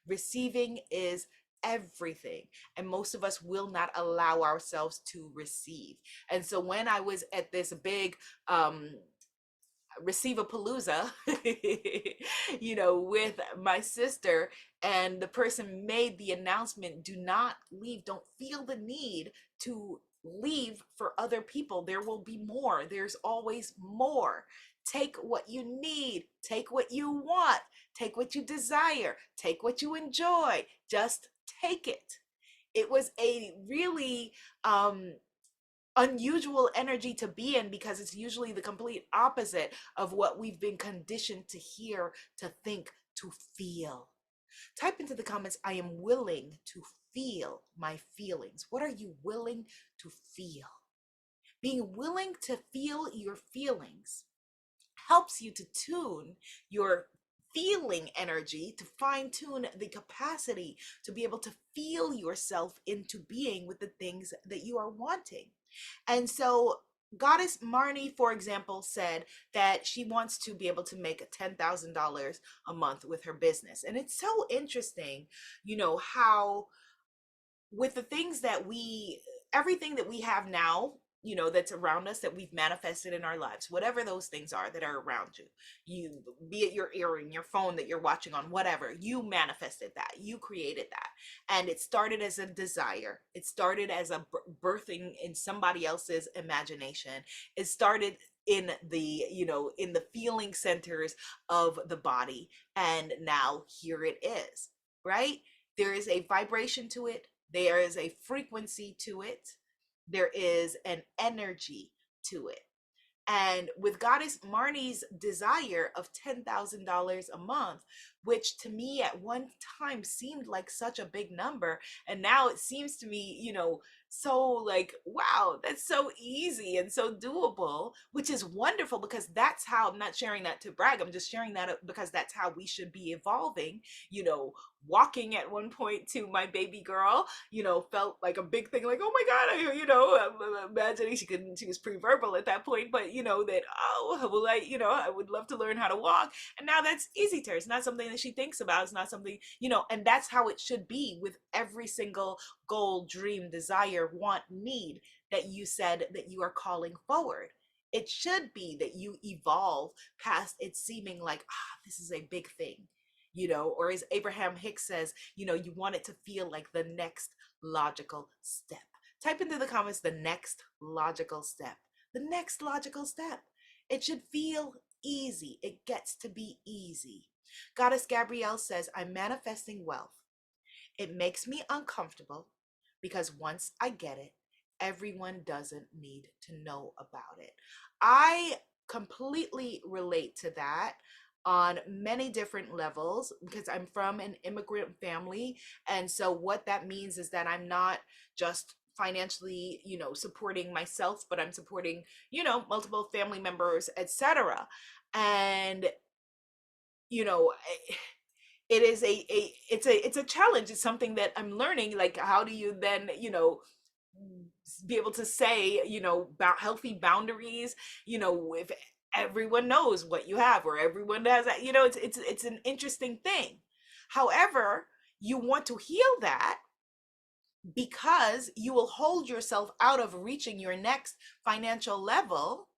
Receiving is everything, and most of us will not allow ourselves to receive. And so when I was at this big receive-a-palooza, you know, with my sister, and the person made the announcement, do not leave, don't feel the need to leave for other people, there will be more, there's always more. Take what you need, take what you want, take what you desire, take what you enjoy. Just take it. It was a really unusual energy to be in because it's usually the complete opposite of what we've been conditioned to hear, to think, to feel. Type into the comments, I am willing to feel my feelings. What are you willing to feel? Being willing to feel your feelings helps you to tune your feeling energy, to fine tune the capacity to be able to feel yourself into being with the things that you are wanting. And so Goddess Marnie, for example, said that she wants to be able to make $10,000 a month with her business. And it's so interesting, how with the things that everything that we have now, that's around us, that we've manifested in our lives, whatever those things are that are around you, be it your earring, your phone that you're watching on, whatever, you manifested that, you created that. And it started as a desire. It started as a birthing in somebody else's imagination. It started in the, in the feeling centers of the body. And now here it is, right? There is a vibration to it. There is a frequency to it. There is an energy to it. And with Goddess Marnie's desire of $10,000 a month, which to me at one time seemed like such a big number, and now it seems to me, so like, wow, that's so easy and so doable, which is wonderful, because that's how, I'm not sharing that to brag, I'm just sharing that because that's how we should be evolving. Walking at one point to my baby girl, felt like a big thing, like, oh my God, I'm imagining she was pre-verbal at that point, but that, oh, well, I would love to learn how to walk. And now that's easy to her. It's not something that she thinks about. It's not something, and that's how it should be with every single goal, dream, desire, want, need that you said that you are calling forward. It should be that you evolve past it seeming like, this is a big thing. Or as Abraham Hicks says, you want it to feel like the next logical step. Type into the comments the next logical step. The next logical step. It should feel easy. It gets to be easy. Goddess Gabrielle says, I'm manifesting wealth. It makes me uncomfortable because once I get it, everyone doesn't need to know about it. I completely relate to that on many different levels because I'm from an immigrant family. And so what that means is that I'm not just financially, supporting myself, but I'm supporting, multiple family members, etc. And, it is it's a challenge. It's something that I'm learning. Like, how do you then, be able to say, about healthy boundaries, if everyone knows what you have, or everyone has that, it's an interesting thing. However, you want to heal that because you will hold yourself out of reaching your next financial level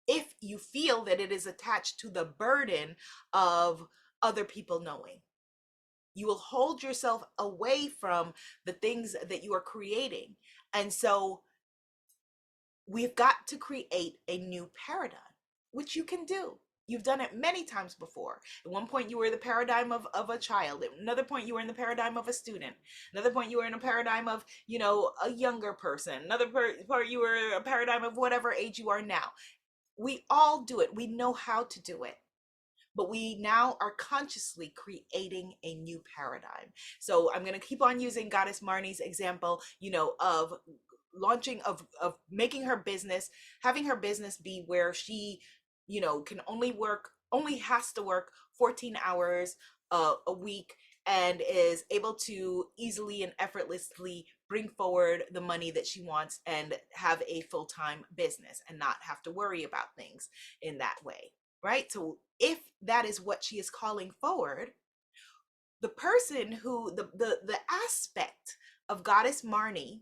if you feel that it is attached to the burden of other people knowing. You will hold yourself away from the things that you are creating. And so we've got to create a new paradigm, which you can do. You've done it many times before. At one point, you were the paradigm of a child. At another point, you were in the paradigm of a student. Another point, you were in a paradigm of, a younger person. Another part, you were a paradigm of whatever age you are now. We all do it. We know how to do it. But we now are consciously creating a new paradigm. So I'm going to keep on using Goddess Marnie's example, of launching, of making her business, having her business be where she, can only has to work 14 hours a week, and is able to easily and effortlessly bring forward the money that she wants and have a full-time business and not have to worry about things in that way. Right? So if that is what she is calling forward, the person who, the aspect of Goddess Marnie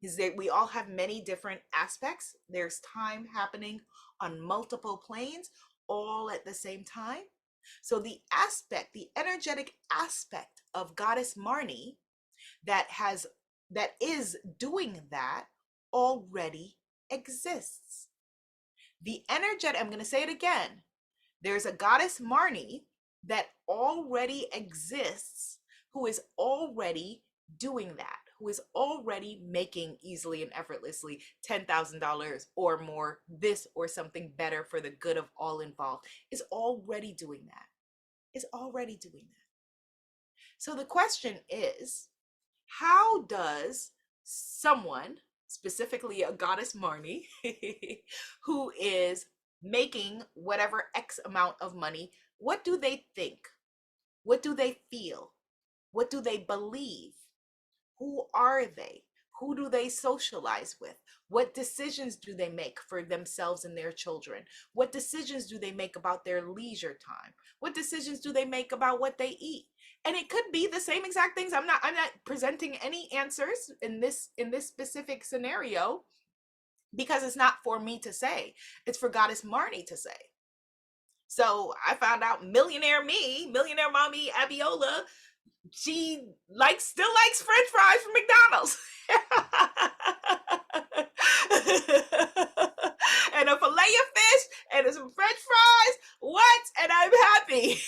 is that we all have many different aspects. There's time happening on multiple planes all at the same time. So the energetic aspect of Goddess Marnie that is doing that already exists. The energetic, I'm going to say it again. There's a goddess Marnie that already exists, who is already doing that, who is already making easily and effortlessly $10,000 or more, this or something better for the good of all involved, is already doing that. Is already doing that. So the question is, how does someone, specifically a goddess Marnie, who is making whatever X amount of money, what do they think? What do they feel? What do they believe? Who are they? Who do they socialize with? What decisions do they make for themselves and their children? What decisions do they make about their leisure time? What decisions do they make about what they eat? And it could be the same exact things. I'm not presenting any answers in this specific scenario, because it's not for me to say. It's for Goddess Marnie to say. So I found out millionaire mommy Abiola, she still likes French fries from McDonald's. And a fillet of fish and some French fries. What? And I'm happy.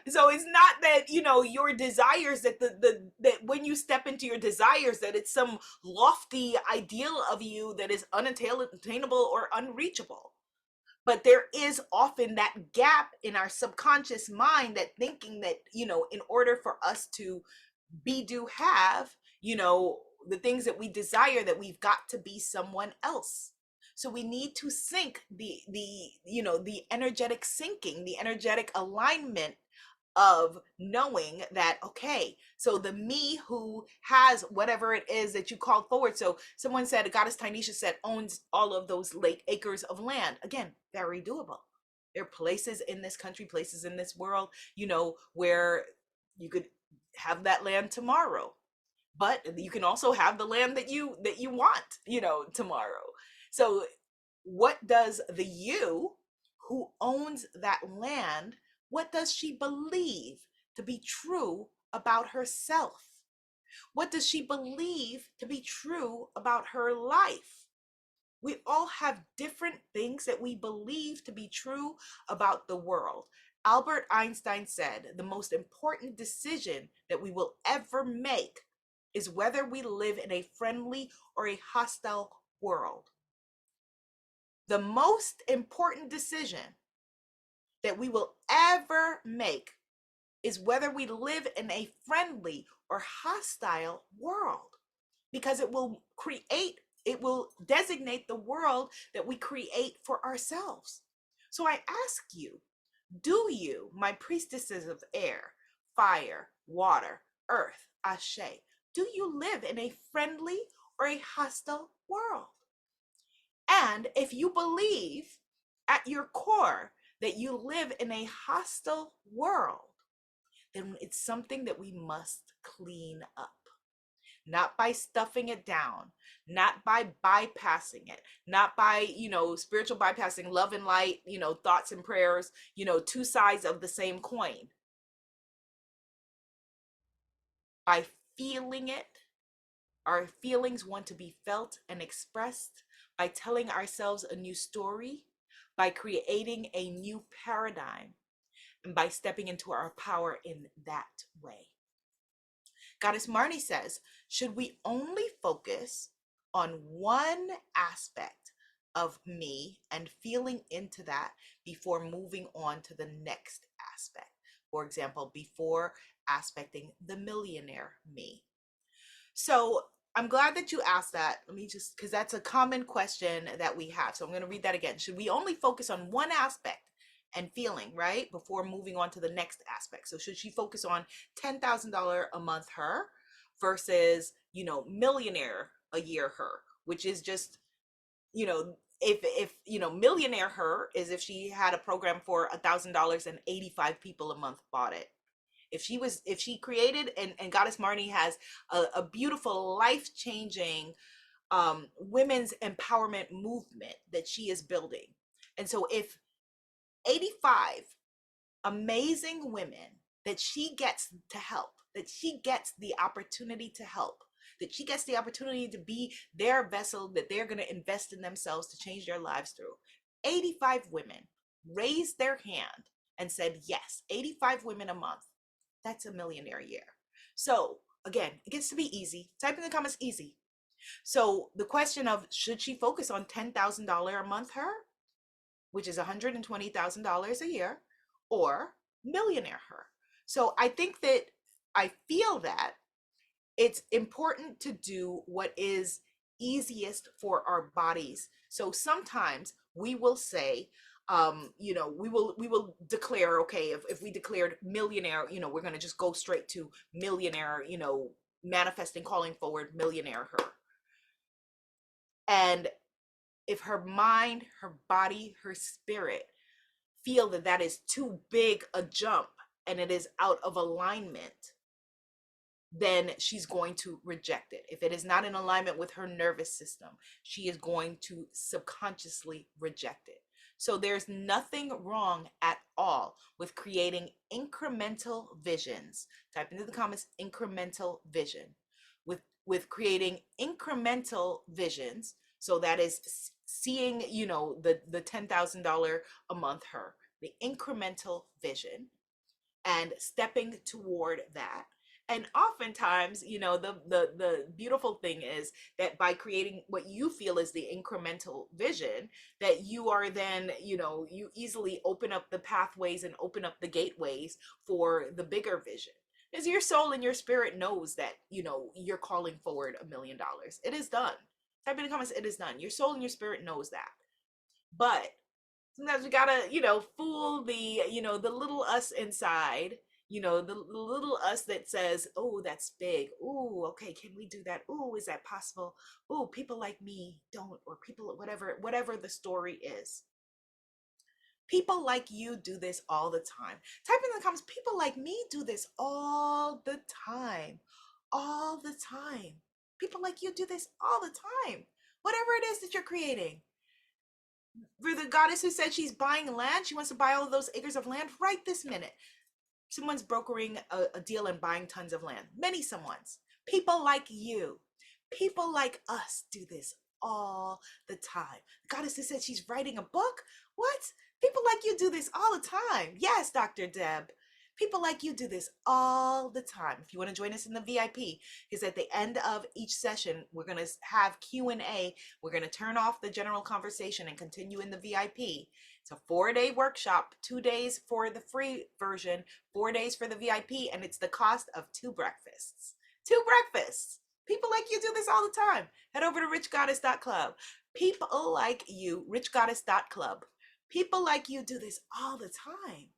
So it's not that, your desires, that that when you step into your desires, that it's some lofty ideal of you that is unattainable or unreachable. But there is often that gap in our subconscious mind, that thinking that, in order for us to be, do, have, the things that we desire, that we've got to be someone else. So we need to sync the energetic syncing, the energetic alignment of knowing that, okay, so the me who has whatever it is that you called forward. So someone said, Goddess Tynesha said, owns all of those acres of land. Again, very doable. There are places in this country, places in this world, where you could have that land tomorrow, but you can also have the land that you want, tomorrow. So what does the you who owns that land, what does she believe to be true about herself? What does she believe to be true about her life? We all have different things that we believe to be true about the world. Albert Einstein said, the most important decision that we will ever make is whether we live in a friendly or a hostile world. The most important decision that we will ever make is whether we live in a friendly or hostile world, because it will designate the world that we create for ourselves. So I ask you, do you, my priestesses of air, fire, water, earth, Ashe, do you live in a friendly or a hostile world? And if you believe at your core that you live in a hostile world, then it's something that we must clean up. Not by stuffing it down, not by bypassing it, not by, spiritual bypassing, love and light, thoughts and prayers, two sides of the same coin. By feeling it, our feelings want to be felt and expressed, by telling ourselves a new story, by creating a new paradigm, and by stepping into our power in that way. Goddess Marnie says, should we only focus on one aspect of me and feeling into that before moving on to the next aspect? For example, before aspecting the millionaire me. So I'm glad that you asked that. Let me just, because that's a common question that we have. So I'm going to read that again. Should we only focus on one aspect and feeling, right, before moving on to the next aspect? So should she focus on $10,000 a month her versus, millionaire a year her, which is just, if millionaire her is if she had a program for $1,000 and 85 people a month bought it. If she created, and Goddess Marnie has a beautiful life-changing women's empowerment movement that she is building. And so if 85 amazing women that she gets to help, that she gets the opportunity to help, that she gets the opportunity to be their vessel that they're going to invest in themselves to change their lives through. 85 women raised their hand and said yes. 85 women a month. That's a millionaire a year. So again, it gets to be easy. Type in the comments easy. So the question of should she focus on $10,000 a month her, which is $120,000 a year, or millionaire her? So I think that I feel that it's important to do what is easiest for our bodies. So sometimes we will say, we will declare, okay, if we declared millionaire, we're going to just go straight to millionaire, manifesting, calling forward millionaire her. And if her mind, her body, her spirit feel that that is too big a jump and it is out of alignment, then she's going to reject it. If it is not in alignment with her nervous system, she is going to subconsciously reject it. So there's nothing wrong at all with creating incremental visions. Type into the comments incremental vision. With creating incremental visions, so that is seeing, the $10,000 a month her, the incremental vision, and stepping toward that. And oftentimes, the beautiful thing is that by creating what you feel is the incremental vision, that you are then, you easily open up the pathways and open up the gateways for the bigger vision. Because your soul and your spirit knows that, you're calling forward $1 million. It is done. Type in the comments, it is done. Your soul and your spirit knows that. But sometimes we gotta, fool the little us inside, the little us that says, oh, that's big. Oh, okay, can we do that? Oh, is that possible? Oh, people like me don't, or people, whatever the story is. People like you do this all the time. Type in the comments, people like me do this all the time. All the time. People like you do this all the time. Whatever it is that you're creating. For the goddess who said she's buying land, she wants to buy all of those acres of land right this minute. Someone's brokering a deal and buying tons of land. Many someone's. People like you, people like us do this all the time. The goddess who said she's writing a book. What? People like you do this all the time. Yes, Dr. Deb. People like you do this all the time. If you want to join us in the VIP, because at the end of each session, we're going to have Q&A. We're going to turn off the general conversation and continue in the VIP. It's a 4-day workshop, 2 days for the free version, 4 days for the VIP, and it's the cost of 2 breakfasts. 2 breakfasts. People like you do this all the time. Head over to richgoddess.club. People like you, richgoddess.club. People like you do this all the time.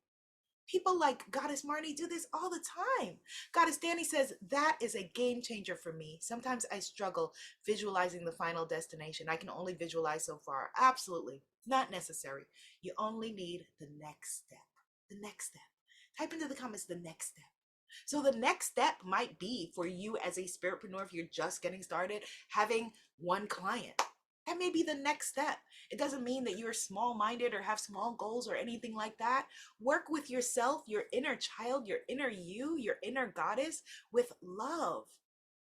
People like Goddess Marnie do this all the time. Goddess Danny says, that is a game changer for me. Sometimes I struggle visualizing the final destination. I can only visualize so far. Absolutely. Not necessary. You only need the next step. The next step. Type into the comments the next step. So the next step might be for you as a spiritpreneur, if you're just getting started, having 1 client. That may be the next step. It doesn't mean that you're small-minded or have small goals or anything like that. Work with yourself, your inner child, your inner you, your inner goddess with love.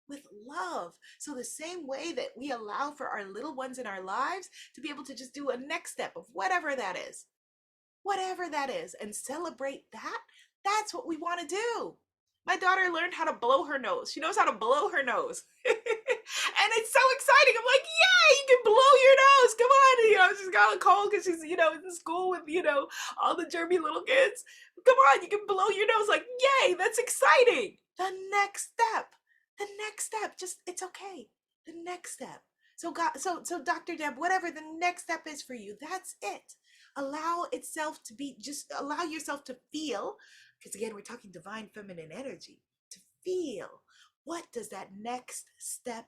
With love. So the same way that we allow for our little ones in our lives to be able to just do a next step of whatever that is, and celebrate that, that's what we want to do. My daughter learned how to blow her nose. She knows how to blow her nose. And it's so exciting. I'm like, yay, you can blow your nose. Come on. She's got a cold because she's, in school with, all the germy little kids. Come on, you can blow your nose. Like, yay, that's exciting. The next step. Just, it's okay. The next step. So Dr. Deb, whatever the next step is for you, that's it. Allow yourself to feel, because again, we're talking divine feminine energy, to feel. What does that next step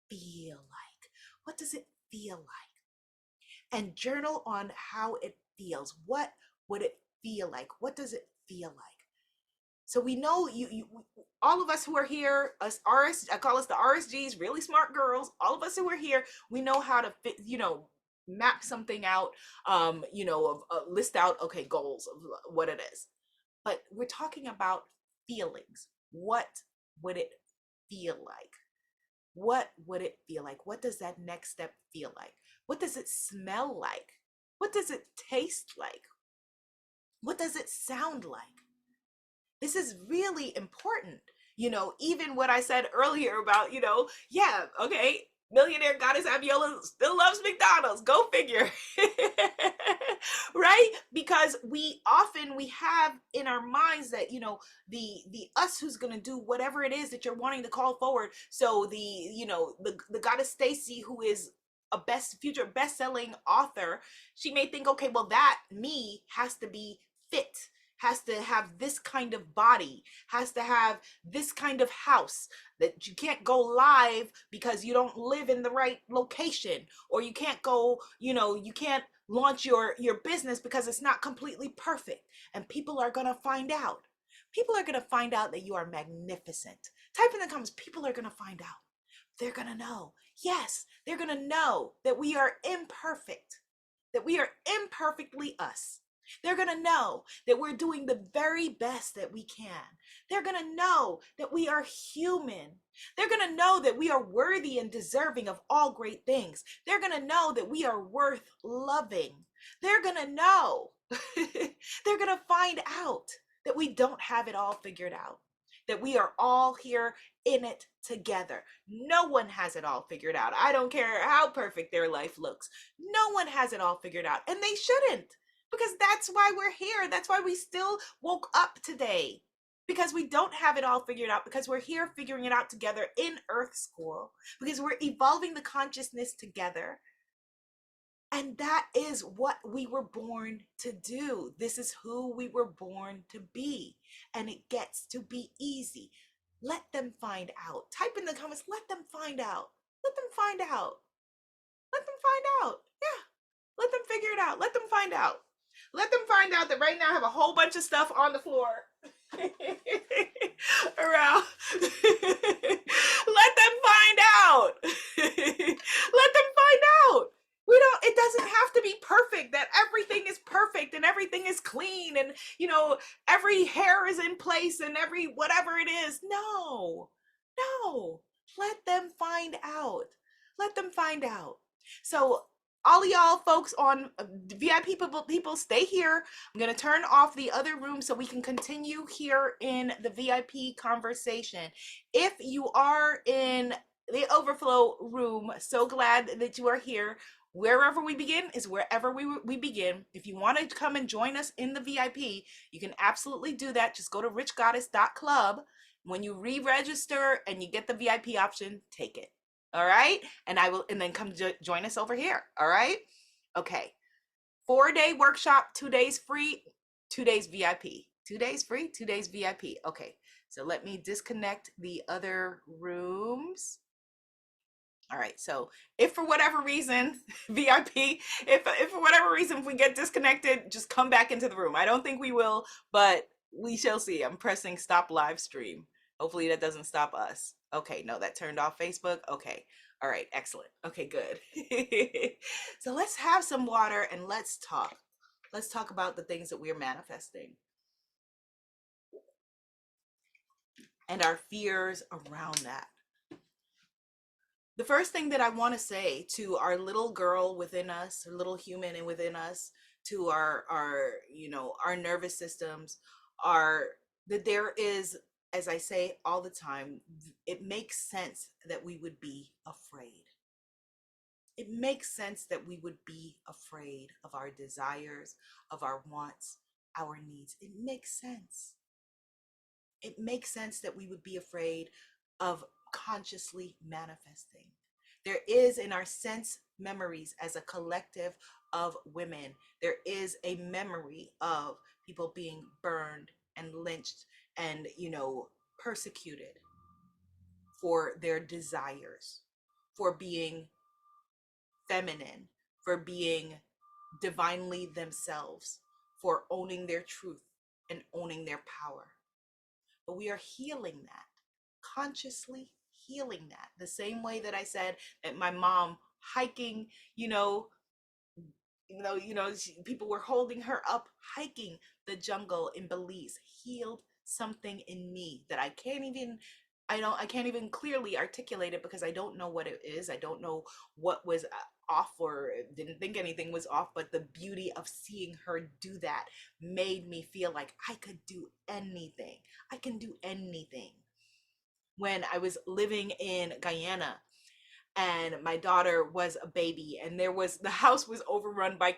feel like? What does it feel like? And journal on how it feels. What would it feel like? What does it feel like? So we know all of us who are here, I call us the RSGs, really smart girls. All of us who are here, we know how to fit, map something out, list out, okay, goals of what it is. But we're talking about feelings. What would it feel like? what would it feel like? What does that next step feel like? What does it smell like? What does it taste like? What does it sound like? This is really important. Even what I said earlier about, yeah, okay, millionaire goddess Abiola still loves McDonald's. Go figure. Right? Because we have in our minds that, the us who's going to do whatever it is that you're wanting to call forward. So the goddess Stacy, who is a future best-selling author, she may think, okay, well, that me has to be fit, has to have this kind of body, has to have this kind of house, that you can't go live because you don't live in the right location, or you can't go, you can't launch your business because it's not completely perfect, and people are going to find out. People are going to find out that you are magnificent. Type in the comments, people are going to find out. They're going to know. Yes, they're going to know that we are imperfect, that we are imperfectly us. They're going to know that we're doing the very best that we can. They're going to know that we are human. They're going to know that we are worthy and deserving of all great things. They're going to know that we are worth loving. They're going to know. They're going to find out that we don't have it all figured out, that we are all here in it together. No one has it all figured out. I don't care how perfect their life looks. No one has it all figured out, and they shouldn't. Because that's why we're here. That's why we still woke up today. Because we don't have it all figured out. Because we're here figuring it out together in Earth School. Because we're evolving the consciousness together. And that is what we were born to do. This is who we were born to be. And it gets to be easy. Let them find out. Type in the comments, let them find out. Let them find out. Let them find out. Yeah. Let them figure it out. Let them find out. Let them find out that right now I have a whole bunch of stuff on the floor around. Let them find out. Let them find out. It doesn't have to be perfect, that everything is perfect and everything is clean and, every hair is in place and every whatever it is. No, no. Let them find out. Let them find out. So all of y'all folks on VIP people, stay here. I'm going to turn off the other room so we can continue here in the VIP conversation. If you are in the overflow room, so glad that you are here. Wherever we begin is wherever we begin. If you want to come and join us in the VIP, you can absolutely do that. Just go to richgoddess.club. When you re-register and you get the VIP option, take it. All right. And then come join us over here. All right. Okay. 4-day workshop, 2 days free, 2 days VIP, 2 days free, 2 days VIP. Okay. So let me disconnect the other rooms. All right. So if for whatever reason, VIP, if for whatever reason, if we get disconnected, just come back into the room. I don't think we will, but we shall see. I'm pressing stop live stream. Hopefully that doesn't stop us. Okay, no, that turned off Facebook. Okay. All right, excellent. Okay, good. So let's have some water and let's talk. Let's talk about the things that we're manifesting and our fears around that. The first thing that I want to say to our little girl within us, our little human and within us, to our nervous systems, that there is, as I say all the time, it makes sense that we would be afraid. It makes sense that we would be afraid of our desires, of our wants, our needs. It makes sense. It makes sense that we would be afraid of consciously manifesting. There is in our sense memories as a collective of women, there is a memory of people being burned and lynched and, persecuted for their desires, for being feminine, for being divinely themselves, for owning their truth and owning their power. But we are healing that, consciously healing that. The same way that I said that my mom hiking, people were holding her up, hiking the jungle in Belize, healed something in me that I can't even I can't even clearly articulate it because I don't know what it is. I don't know what was off, or didn't think anything was off, but the beauty of seeing her do that made me feel like I could do anything. I can do anything. When I was living in Guyana and my daughter was a baby, and the house was overrun by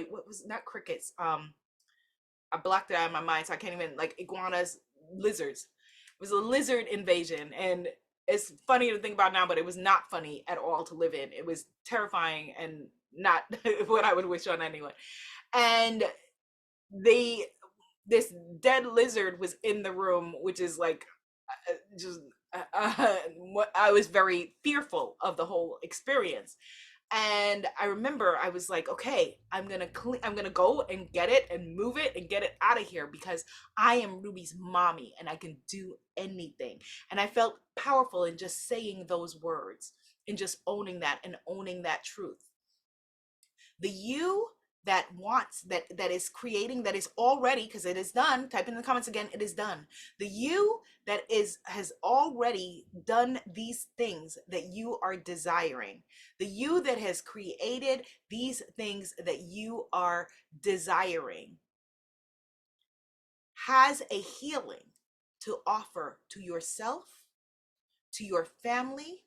what was, not crickets, I blocked it out of my mind, so I can't even, like, iguanas, lizards. It was a lizard invasion, and it's funny to think about now, but it was not funny at all to live in. It was terrifying and not what I would wish on anyone. And they this dead lizard was in the room, which is like, just what, I was very fearful of the whole experience. And I remember I was like, okay, I'm gonna go and get it and move it and get it out of here, because I am Ruby's mommy and I can do anything. And I felt powerful in just saying those words and just owning that and owning that truth. The you that wants, that is creating, that is already, because it is done, type in the comments again, it is done. The you that is has already done these things that you are desiring, the you that has created these things that you are desiring, has a healing to offer to yourself, to your family,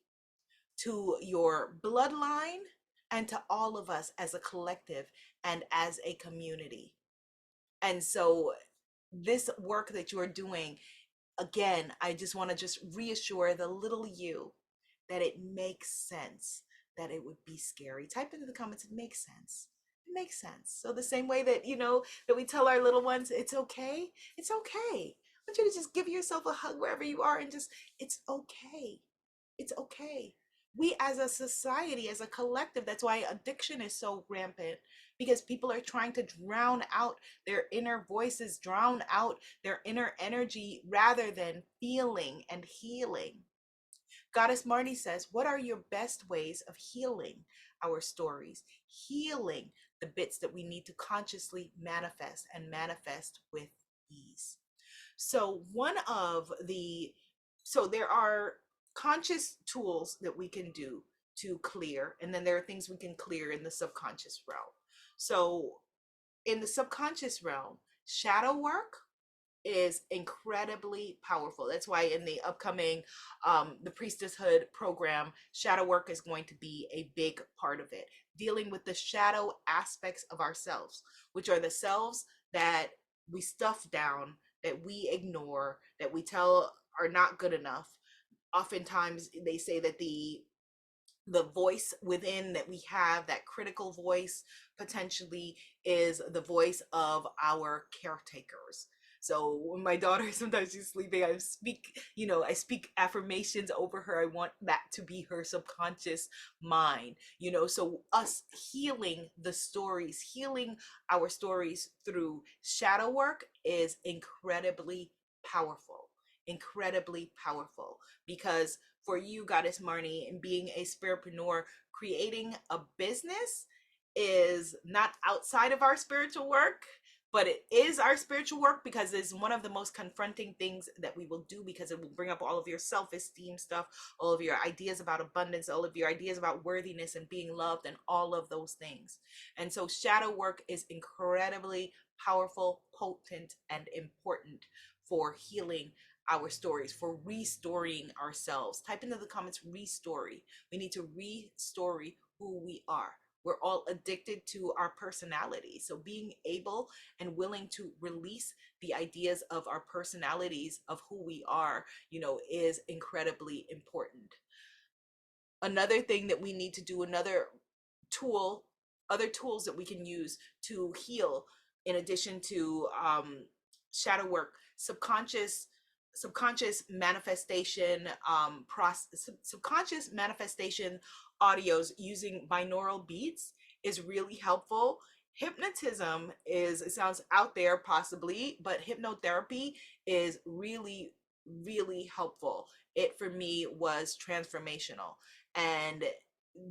to your bloodline, and to all of us as a collective and as a community. And so this work that you're doing, again, I just want to just reassure the little you that it makes sense, that it would be scary. Type into the comments, it makes sense. It makes sense. So the same way that, that we tell our little ones, it's okay. It's okay. I want you to just give yourself a hug wherever you are and just, it's okay. It's okay. We as a society, as a collective, that's why addiction is so rampant, because people are trying to drown out their inner voices, drown out their inner energy rather than feeling and healing. Goddess Marty says, what are your best ways of healing our stories? Healing the bits that we need to consciously manifest and manifest with ease. So there are conscious tools that we can do to clear, and then there are things we can clear in the subconscious realm. So in the subconscious realm, shadow work is incredibly powerful. That's why in the upcoming the priestesshood program, shadow work is going to be a big part of it, dealing with the shadow aspects of ourselves, which are the selves that we stuff down, that we ignore, that we tell are not good enough. Oftentimes they say that the voice within that we have, that critical voice, potentially is the voice of our caretakers. So when my daughter, sometimes she's sleeping, I speak affirmations over her. I want that to be her subconscious mind, so us healing the stories, healing our stories through shadow work is incredibly powerful, because for you, Goddess Marnie, and being a spiritpreneur, creating a business is not outside of our spiritual work, but it is our spiritual work, because it's one of the most confronting things that we will do, because it will bring up all of your self-esteem stuff, all of your ideas about abundance, all of your ideas about worthiness and being loved, and all of those things. And so shadow work is incredibly powerful, potent, and important for healing our stories, for restoring ourselves. Type into the comments, restory. We need to restory who we are. We're all addicted to our personality. So being able and willing to release the ideas of our personalities, of who we are, is incredibly important. Another thing that we need to do, other tools that we can use to heal, in addition to shadow work, subconscious manifestation subconscious manifestation audios using binaural beats is really helpful. Hypnotism it sounds out there possibly, but hypnotherapy is really helpful. It for me was transformational, and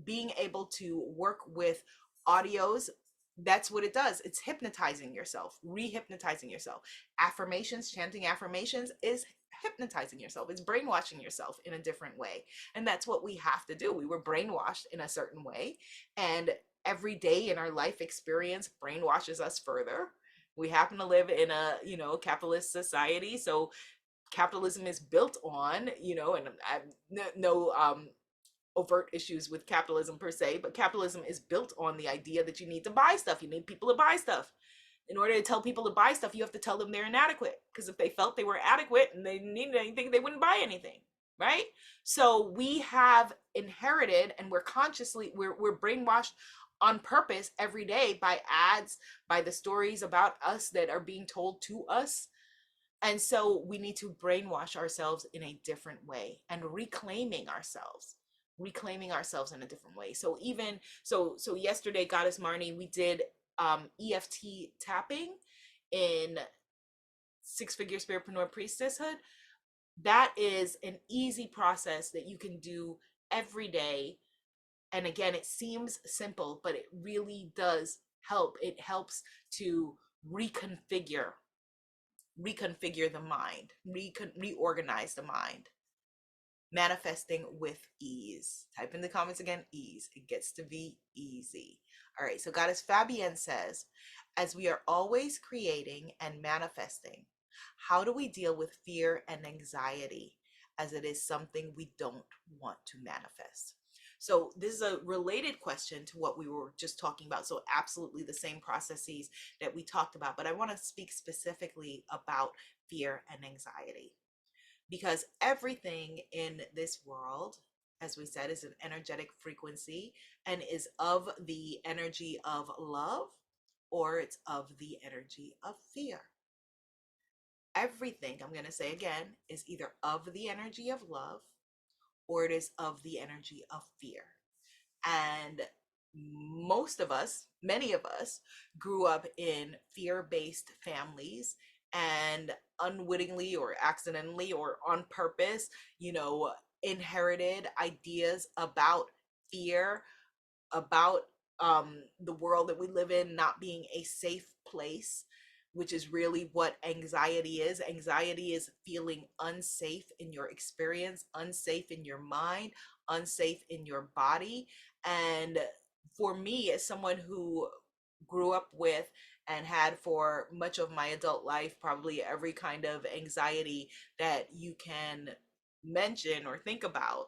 being able to work with audios, that's what it does. It's hypnotizing yourself, re-hypnotizing yourself. Affirmations, chanting affirmations is hypnotizing yourself, it's brainwashing yourself in a different way. And that's what we have to do. We were brainwashed in a certain way, and every day in our life experience brainwashes us further. We happen to live in a, capitalist society, so capitalism is built on, and I have no overt issues with capitalism per se, but capitalism is built on the idea that you need to buy stuff. You need people to buy stuff. In order to tell people to buy stuff, you have to tell them they're inadequate. Because if they felt they were adequate and they needed anything, they wouldn't buy anything, right? So we have inherited, and we're brainwashed on purpose every day by ads, by the stories about us that are being told to us. And so we need to brainwash ourselves in a different way and reclaiming ourselves in a different way. So even so yesterday, Goddess Marnie, we did EFT tapping in Six Figure Spiritpreneur Priestesshood. That is an easy process that you can do every day. And again, it seems simple, but it really does help. It helps to reconfigure the mind, reorganize the mind. Manifesting with ease. Type in the comments again, ease. It gets to be easy. All right, so Goddess Fabienne says, as we are always creating and manifesting, how do we deal with fear and anxiety, as it is something we don't want to manifest? So this is a related question to what we were just talking about. So absolutely the same processes that we talked about, but I want to speak specifically about fear and anxiety. Because everything in this world, as we said, is an energetic frequency and is of the energy of love, or it's of the energy of fear. Everything, I'm going to say again, is either of the energy of love or it is of the energy of fear. And many of us grew up in fear-based families, and unwittingly or accidentally or on purpose, inherited ideas about fear, about the world that we live in not being a safe place, which is really what anxiety is. Anxiety is feeling unsafe in your experience, unsafe in your mind, unsafe in your body. And for me, as someone who grew up with and had for much of my adult life probably every kind of anxiety that you can mention or think about,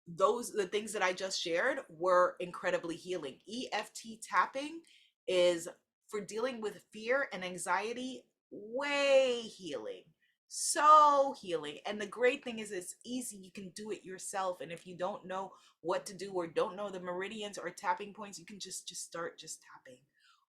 the things that I just shared were incredibly healing. EFT tapping is for dealing with fear and anxiety, way healing, so healing. And the great thing is it's easy. You can do it yourself. And if you don't know what to do or don't know the meridians or tapping points, you can just start just tapping.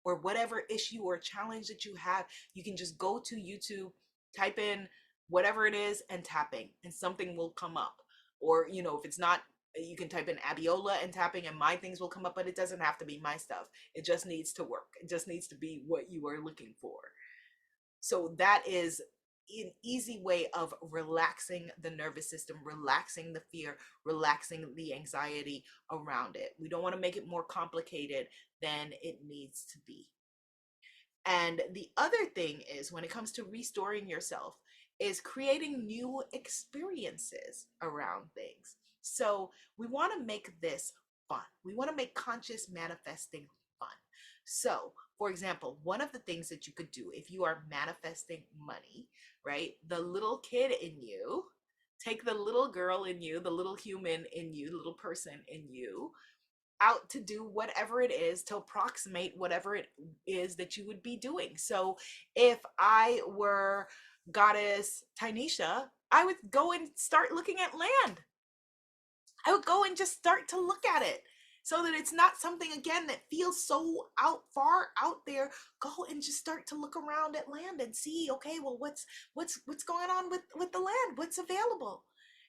Or whatever issue or challenge that you have, you can just go to YouTube, type in whatever it is and tapping, and something will come up. Or, if it's not, you can type in Abiola and tapping and my things will come up, but it doesn't have to be my stuff. It just needs to work. It just needs to be what you are looking for. So that is an easy way of relaxing the nervous system, relaxing the fear, relaxing the anxiety around it. We don't want to make it more complicated than it needs to be. And the other thing is, when it comes to restoring yourself, is creating new experiences around things. So we want to make this fun. We want to make conscious manifesting fun. So, for example, one of the things that you could do if you are manifesting money, right? The little kid in you, take the little girl in you, the little human in you, the little person in you, out to do whatever it is to approximate whatever it is that you would be doing. So if I were Goddess Tynesha, I would go and start looking at land. I would go and just start to look at it, so that it's not something, again, that feels so far out there. Go and just start to look around at land and see, okay, well, what's going on with the land? What's available?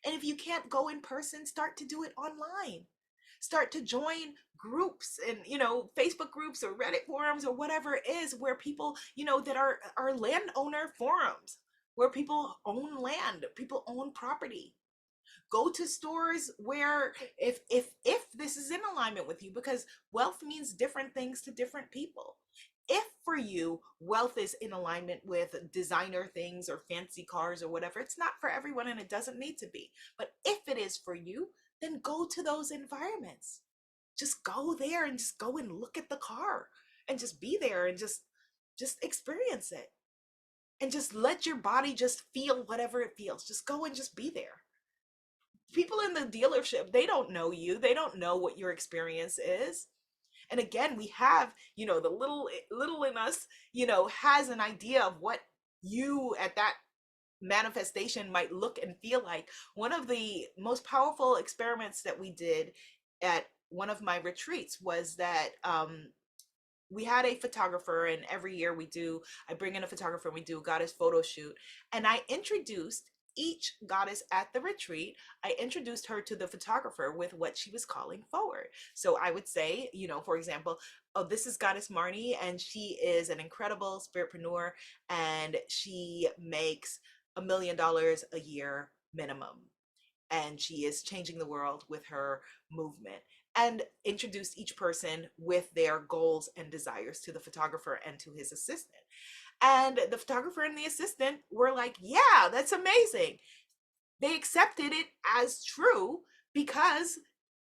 And if you can't go in person, start to do it online. Start to join groups and, Facebook groups or Reddit forums or whatever it is, where people, that are landowner forums, where people own land, people own property. Go to stores where, if this is in alignment with you, because wealth means different things to different people. If, for you, wealth is in alignment with designer things or fancy cars or whatever. It's not for everyone and it doesn't need to be. But if it is for you, then go to those environments. Just go there and just go and look at the car and just be there and just experience it. And just let your body just feel whatever it feels. Just go and just be there. People in the dealership, they don't know you. They don't know what your experience is. And again, we have, the little in us, has an idea of what you at that manifestation might look and feel like. One of the most powerful experiments that we did at one of my retreats was that we had a photographer, and every year I bring in a photographer and we do a goddess photo shoot. And I introduced each goddess at the retreat. I introduced her to the photographer with what she was calling forward. So I would say, for example, oh, this is Goddess Marnie, and she is an incredible spiritpreneur, and she makes $1 million a year minimum, and she is changing the world with her movement, and introduced each person with their goals and desires to the photographer and to his assistant. And the photographer and the assistant were like, yeah, that's amazing. They accepted it as true because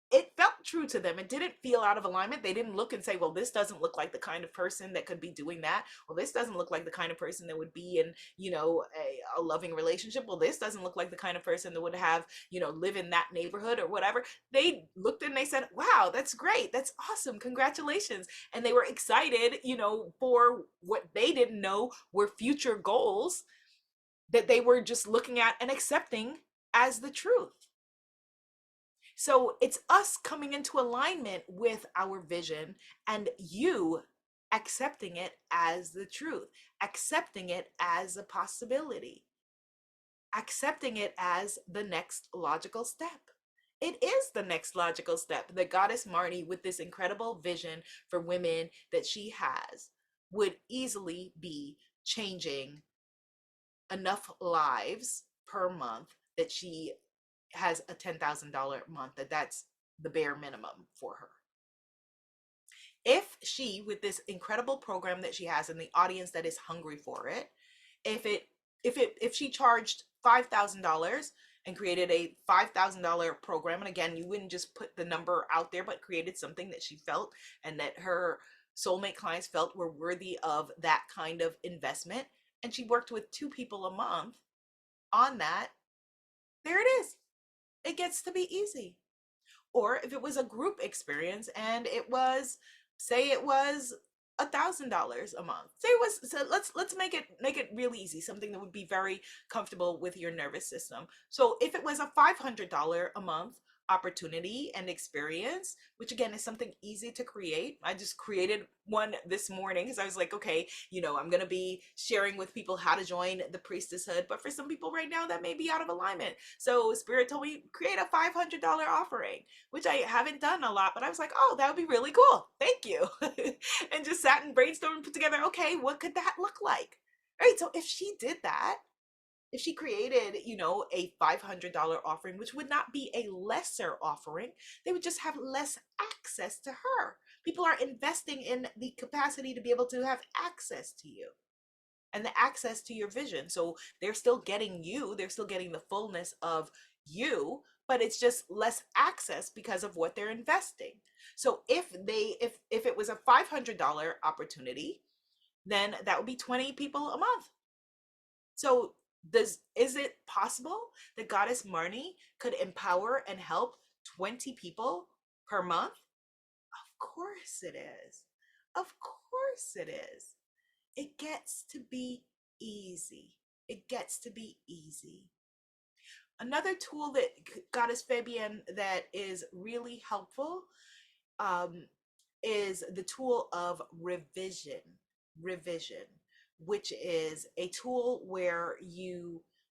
it felt true to them. It didn't feel out of alignment. They didn't look and say, well, this doesn't look like the kind of person that could be doing that. Well, this doesn't look like the kind of person that would be in, a loving relationship. Well, this doesn't look like the kind of person that would have, live in that neighborhood or whatever. They looked and they said, wow, that's great. That's awesome. Congratulations. And they were excited, for what they didn't know were future goals that they were just looking at and accepting as the truth. So it's us coming into alignment with our vision and you accepting it as the truth, accepting it as a possibility, accepting it as the next logical step. It is the next logical step. The goddess Marnie, with this incredible vision for women that she has, would easily be changing enough lives per month that she has a $10,000 month, that's the bare minimum for her. If she, with this incredible program that she has and the audience that is hungry for it, if she charged $5,000 and created a $5,000 program, and again, you wouldn't just put the number out there, but created something that she felt and that her soulmate clients felt were worthy of that kind of investment, and she worked with 2 people a month on that, there it is. It gets to be easy. Or if it was a group experience and it was, say it was $1,000 a month. Say it was, so let's make it really easy, something that would be very comfortable with your nervous system. So if it was a $500 a month opportunity and experience, which again is something easy to create. I just created one this morning because I was like, okay, I'm going to be sharing with people how to join the priestesshood, but for some people right now that may be out of alignment. So Spirit told me create a $500 offering, which I haven't done a lot, but I was like, oh, that would be really cool. Thank you. And just sat and brainstormed and put together, okay, what could that look like? Right. So if she did that, if she created, a $500 offering, which would not be a lesser offering, they would just have less access to her. People are investing in the capacity to be able to have access to you and the access to your vision. So they're still getting you, they're still getting the fullness of you, but it's just less access because of what they're investing. So if it was a $500 opportunity, then that would be 20 people a month. So is it possible that Goddess Marnie could empower and help 20 people per month? Of course it is. Of course it is. It gets to be easy. It gets to be easy. Another tool that Goddess Fabienne that is really helpful is the tool of revision. Revision, which is a tool where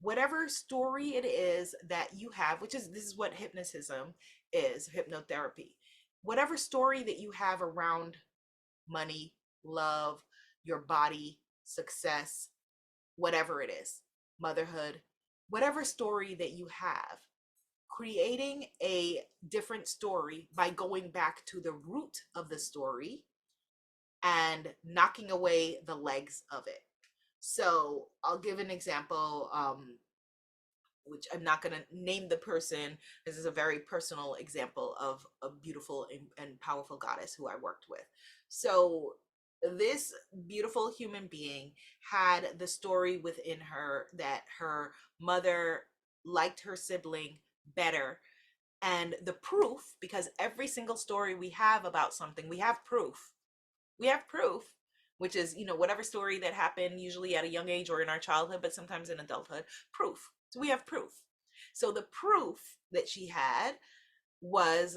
whatever story it is that you have, this is what hypnotism is, hypnotherapy. Whatever story that you have around money, love, your body, success, whatever it is, motherhood, whatever story that you have, creating a different story by going back to the root of the story and knocking away the legs of it. So I'll give an example, which I'm not going to name the person. This is a very personal example of a beautiful and powerful goddess who I worked with. So this beautiful human being had the story within her that her mother liked her sibling better. And the proof, because every single story we have about something, we have proof. We have proof, which is, whatever story that happened, usually at a young age or in our childhood, but sometimes in adulthood, proof. So we have proof. So the proof that she had was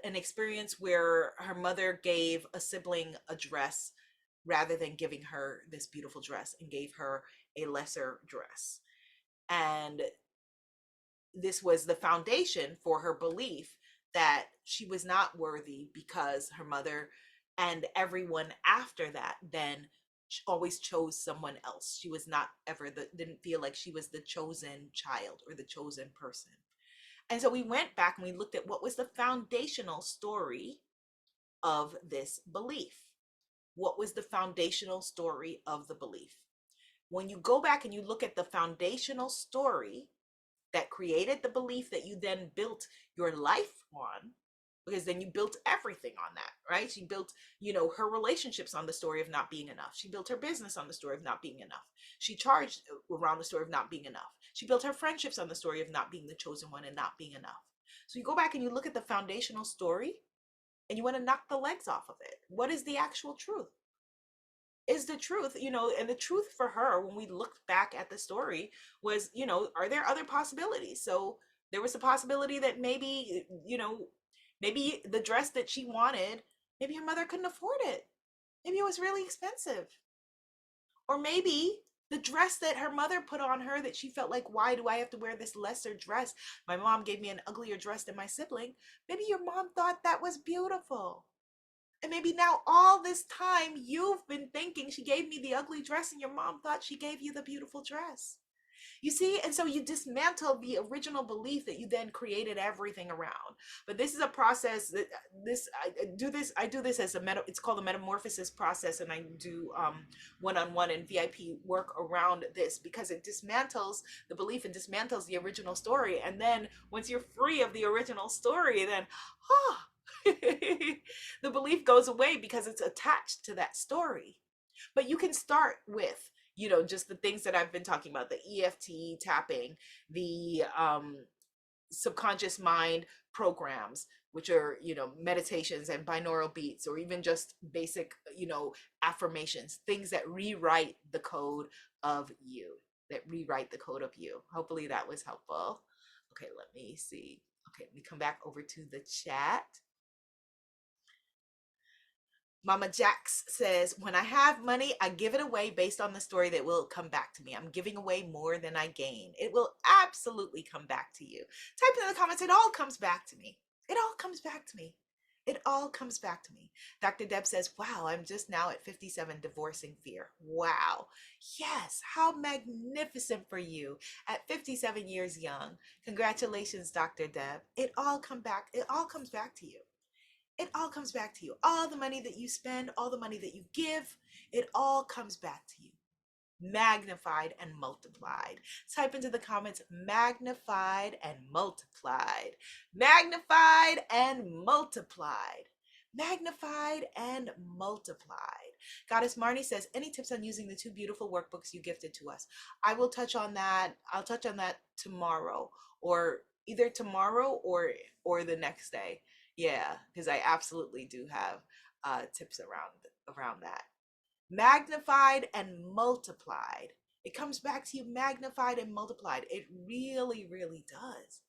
an experience where her mother gave a sibling a dress rather than giving her this beautiful dress, and gave her a lesser dress. And this was the foundation for her belief that she was not worthy, because her mother and everyone after that then always chose someone else. She was not ever didn't feel like she was the chosen child or the chosen person. And so we went back and we looked at what was the foundational story of this belief. What was the foundational story of the belief? When you go back and you look at the foundational story that created the belief that you then built your life on, because then you built everything on that, right? She built, her relationships on the story of not being enough. She built her business on the story of not being enough. She charged around the story of not being enough. She built her friendships on the story of not being the chosen one and not being enough. So you go back and you look at the foundational story and you want to knock the legs off of it. What is the actual truth? Is the truth, and the truth for her when we looked back at the story was, are there other possibilities? So there was a possibility that maybe, maybe the dress that she wanted, maybe her mother couldn't afford it. Maybe it was really expensive. Or maybe the dress that her mother put on her, that she felt like, why do I have to wear this lesser dress? My mom gave me an uglier dress than my sibling. Maybe your mom thought that was beautiful. And maybe now all this time you've been thinking she gave me the ugly dress and your mom thought she gave you the beautiful dress. You see? And so you dismantle the original belief that you then created everything around. But this is a process that I do this as it's called a metamorphosis process, and I do one-on-one and VIP work around this, because it dismantles the belief and dismantles the original story. And then once you're free of the original story, then oh, the belief goes away because it's attached to that story. But you can start with, just the things that I've been talking about, the EFT tapping, the subconscious mind programs, which are, meditations and binaural beats, or even just basic, affirmations, things that rewrite the code of you, Hopefully that was helpful. Okay, let me see. Okay, let me come back over to the chat. Mama Jax says, when I have money, I give it away based on the story that will come back to me. I'm giving away more than I gain. It will absolutely come back to you. Type in the comments, it all comes back to me. It all comes back to me. It all comes back to me. Dr. Deb says, wow, I'm just now at 57, divorcing fear. Wow. Yes, how magnificent for you at 57 years young. Congratulations, Dr. Deb. It all comes back to you. It all comes back to you. All the money that you spend, all the money that you give, it all comes back to you. Magnified and multiplied. Type into the comments, magnified and multiplied. Magnified and multiplied. Magnified and multiplied. Goddess Marnie says, any tips on using the 2 beautiful workbooks you gifted to us? I will touch on that. I'll touch on that tomorrow, or either tomorrow or the next day. Yeah, because I absolutely do have tips around that. Magnified and multiplied. It comes back to you, magnified and multiplied. It really, really does.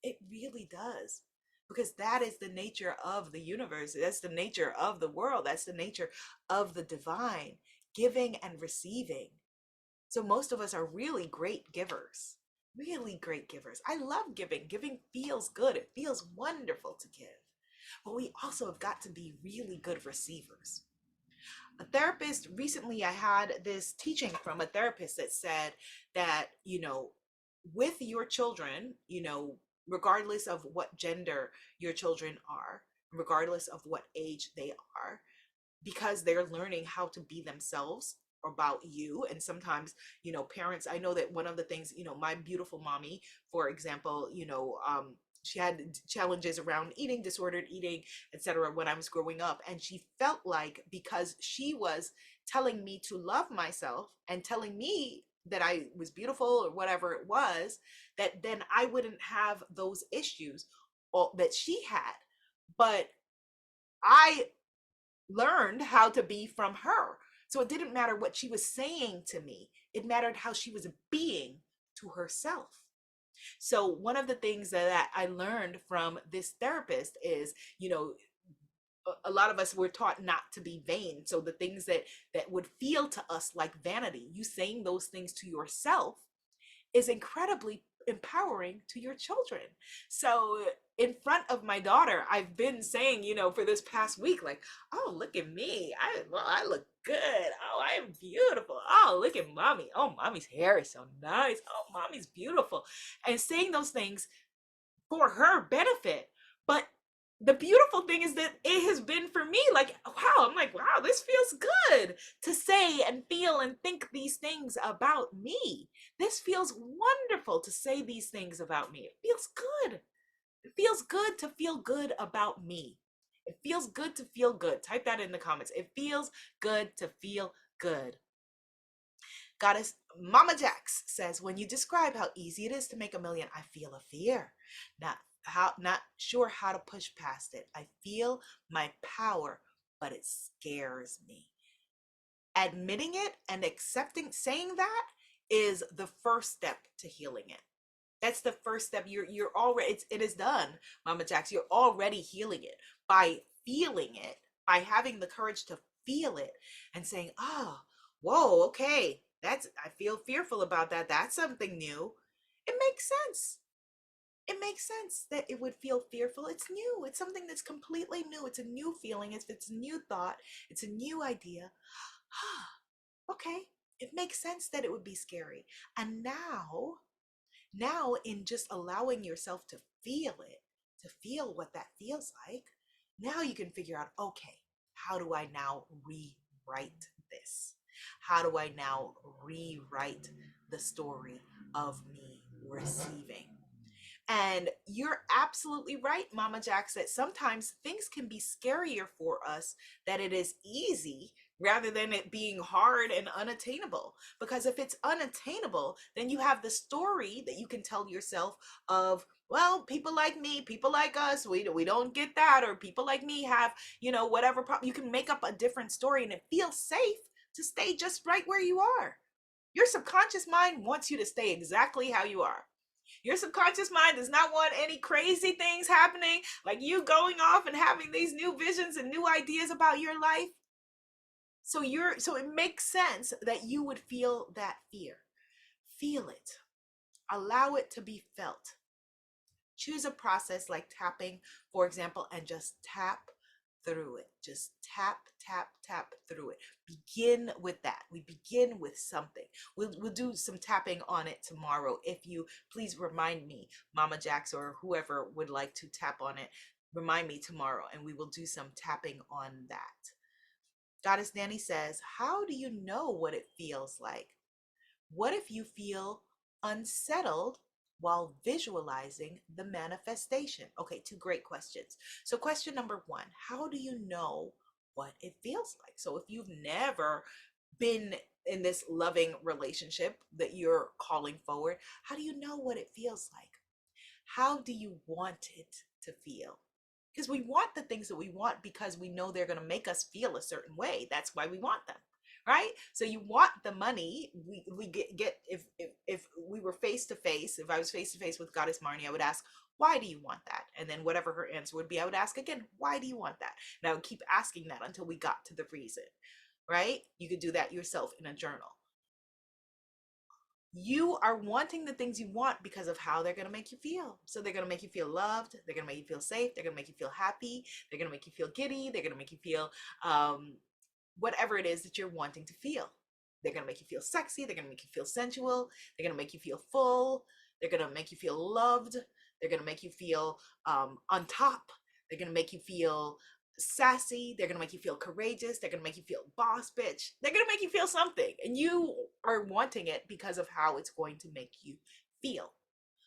It really does. Because that is the nature of the universe. That's the nature of the world. That's the nature of the divine, giving and receiving. So most of us are really great givers. Really great givers. I love giving. Giving feels good. It feels wonderful to give. But we also have got to be really good receivers. A therapist, recently I had this teaching from a therapist that said that, with your children, regardless of what gender your children are, regardless of what age they are, because they're learning how to be themselves about you. And sometimes, parents, I know that one of the things, my beautiful mommy, for example, she had challenges around eating, disordered eating, etc. when I was growing up, and she felt like because she was telling me to love myself and telling me that I was beautiful or whatever it was, that then I wouldn't have those issues that she had. But I learned how to be from her. So it didn't matter what she was saying to me, it mattered how she was being to herself. So one of the things that I learned from this therapist is, a lot of us were taught not to be vain. So the things that would feel to us like vanity, you saying those things to yourself is incredibly empowering to your children. So in front of my daughter, I've been saying, for this past week, like, oh, look at me. I look good. Oh, I am beautiful. Oh, look at mommy. Oh, mommy's hair is so nice. Oh, mommy's beautiful. And saying those things for her benefit. But the beautiful thing is that it has been for me, like, wow, I'm like, wow, this feels good to say and feel and think these things about me. This feels wonderful to say these things about me. It feels good. It feels good to feel good about me. It feels good to feel good. Type that in the comments. It feels good to feel good. Goddess Mama Jax says, when you describe how easy it is to make a million, I feel a fear. Not sure how to push past it. I feel my power, but it scares me. Admitting it and accepting, saying that is the first step to healing it. That's the first step. You're already, it is done, Mama Jax. You're already healing it by feeling it, by having the courage to feel it and saying, oh, whoa, okay, I feel fearful about that. That's something new. It makes sense. It makes sense that it would feel fearful. It's new. It's something that's completely new. It's a new feeling. It's a new thought. It's a new idea. Okay. It makes sense that it would be scary. And now in just allowing yourself to feel it, to feel what that feels like, now you can figure out, okay, how do I now rewrite this? How do I now rewrite the story of me receiving? And you're absolutely right, Mama Jax, that sometimes things can be scarier for us that it is easy rather than it being hard and unattainable. Because if it's unattainable, then you have the story that you can tell yourself of, well, people like me, people like us, we don't get that, or people like me have, whatever problem. You can make up a different story and it feels safe to stay just right where you are. Your subconscious mind wants you to stay exactly how you are. Your subconscious mind does not want any crazy things happening, like you going off and having these new visions and new ideas about your life. So it makes sense that you would feel that fear. Feel it. Allow it to be felt. Choose a process like tapping, for example, and just tap through it. Just tap, tap, tap through it. Begin with that. We begin with something. We'll do some tapping on it tomorrow. If you please remind me, Mama Jax or whoever would like to tap on it, remind me tomorrow and we will do some tapping on that. Goddess Danny says, how do you know what it feels like? What if you feel unsettled while visualizing the manifestation? Okay, two great questions. So question number one, how do you know what it feels like? So if you've never been in this loving relationship that you're calling forward, how do you know what it feels like? How do you want it to feel? Because we want the things that we want because we know they're going to make us feel a certain way. That's why we want them, right? So you want the money. We get if we were face to face, if I was face to face with Goddess Marnie, I would ask, why do you want that? And then whatever her answer would be, I would ask again, why do you want that? And I would keep asking that until we got to the reason, right? You could do that yourself in a journal. You are wanting the things you want because of how they're going to make you feel. So they're going to make you feel loved. They're going to make you feel safe. They're going to make you feel happy. They're going to make you feel giddy. They're going to make you feel whatever it is that you're wanting to feel. They're going to make you feel sexy. They're going to make you feel sensual. They're going to make you feel full. They're going to make you feel loved. They're going to make you feel on top. They're going to make you feel sassy, they're gonna make you feel courageous, they're gonna make you feel boss bitch, they're gonna make you feel something, and you are wanting it because of how it's going to make you feel.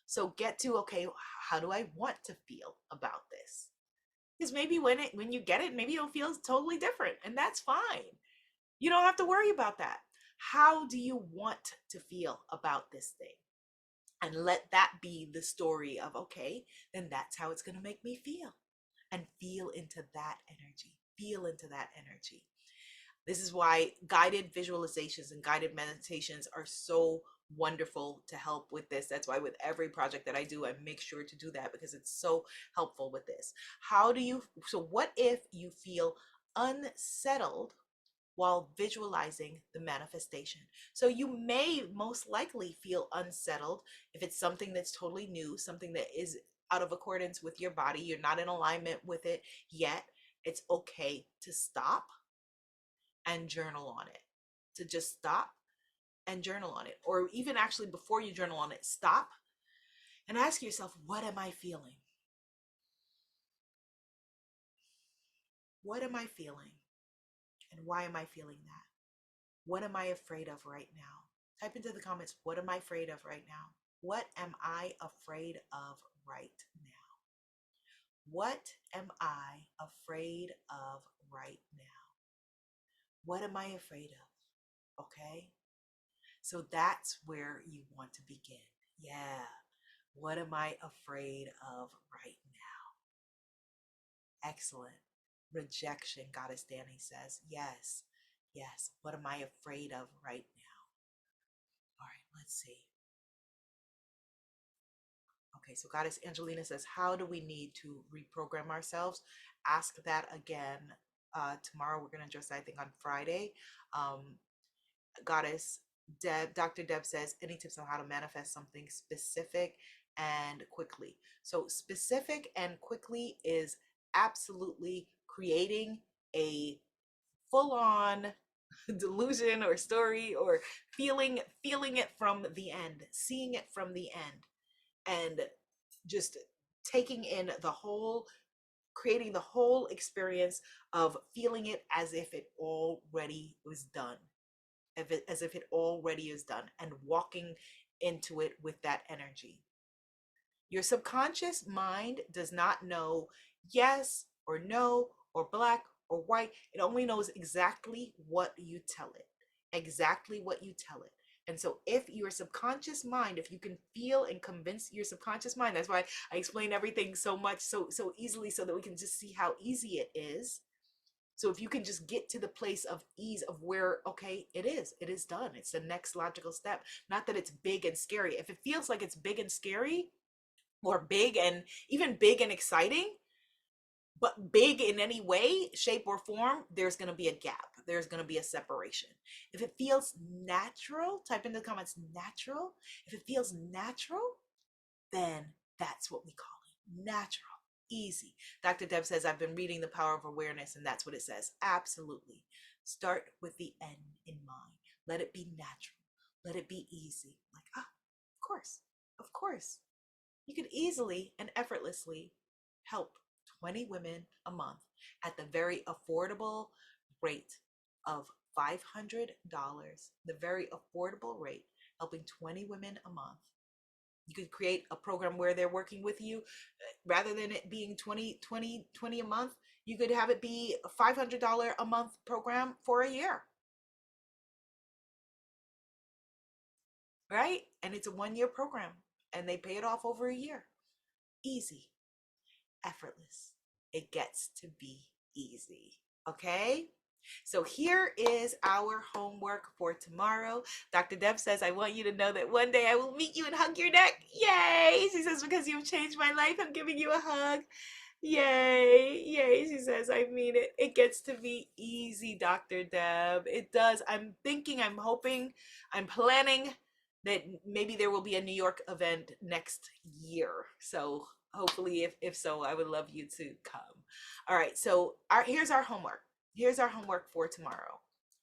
So get to, okay, how do I want to feel about this? Because maybe when you get it, maybe it'll feel totally different, and that's fine. You don't have to worry about that. How do you want to feel about this thing? And let that be the story of, okay, then that's how it's going to make me feel. And feel into that energy. Feel into that energy. This is why guided visualizations and guided meditations are so wonderful to help with this. That's why with every project that I do, I make sure to do that because it's so helpful with this. So what if you feel unsettled while visualizing the manifestation? So you may most likely feel unsettled if it's something that's totally new, something that is out of accordance with your body. You're not in alignment with it yet. It's okay to stop and journal on it. To just stop and journal on it. Or even actually before you journal on it, stop and ask yourself, what am I feeling? What am I feeling? And why am I feeling that? What am I afraid of right now? Type into the comments, what am I afraid of right now? What am I afraid of right now? What am I afraid of right now? What am I afraid of? Okay? So that's where you want to begin. Yeah. What am I afraid of right now? Excellent. Rejection, Goddess Danny says. Yes. Yes. What am I afraid of right now? All right, let's see. Okay, so Goddess Angelina says, how do we need to reprogram ourselves? Ask that again tomorrow. We're going to address that, I think, on Friday. Goddess Dr. Deb says, any tips on how to manifest something specific and quickly? So specific and quickly is absolutely creating a full-on delusion or story, or feeling it from the end, seeing it from the end, and just taking in the whole, creating the whole experience of feeling it as if it already was done, as if it already is done, and walking into it with that energy. Your subconscious mind does not know yes or no or black or white. It only knows exactly what you tell it, exactly what you tell it. And so if your subconscious mind, if you can feel and convince your subconscious mind, that's why I explain everything so much, so easily, so that we can just see how easy it is. So if you can just get to the place of ease of where, okay, it is done. It's the next logical step. Not that it's big and scary. If it feels like it's big and scary, or big and even big and exciting, but big in any way, shape, or form, there's going to be a gap. There's going to be a separation. If it feels natural, type in the comments natural. If it feels natural, then that's what we call it. Natural, easy. Dr. Deb says, I've been reading The Power of Awareness, and that's what it says. Absolutely. Start with the end in mind. Let it be natural. Let it be easy. Like, of course, of course. You could easily and effortlessly help 20 women a month at the very affordable rate of $500, the very affordable rate, helping 20 women a month. You could create a program where they're working with you. Rather than it being 20 a month, you could have it be a $500 a month program for a year, right? And it's a 1-year program, and they pay it off over a year. Easy, effortless. It gets to be easy. Okay? So here is our homework for tomorrow. Dr. Deb says, I want you to know that one day I will meet you and hug your neck. Yay! She says, because you've changed my life, I'm giving you a hug. Yay, yay, she says, I mean it. It gets to be easy, Dr. Deb. It does. I'm thinking, I'm hoping, I'm planning that maybe there will be a New York event next year. So hopefully, if so, I would love you to come. All right, so here's our homework. Here's our homework for tomorrow.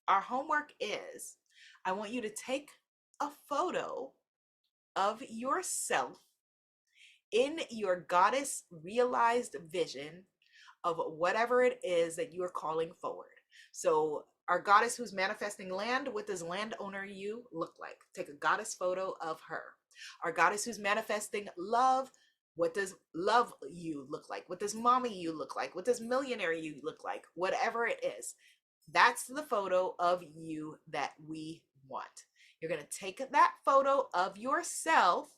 Our homework is, I want you to take a photo of yourself in your goddess realized vision of whatever it is that you are calling forward. So our goddess who's manifesting land, what does landowner you look like? Take a goddess photo of her. Our goddess who's manifesting love, what does love you look like? What does mommy you look like? What does millionaire you look like? Whatever it is, that's the photo of you that we want. You're going to take that photo of yourself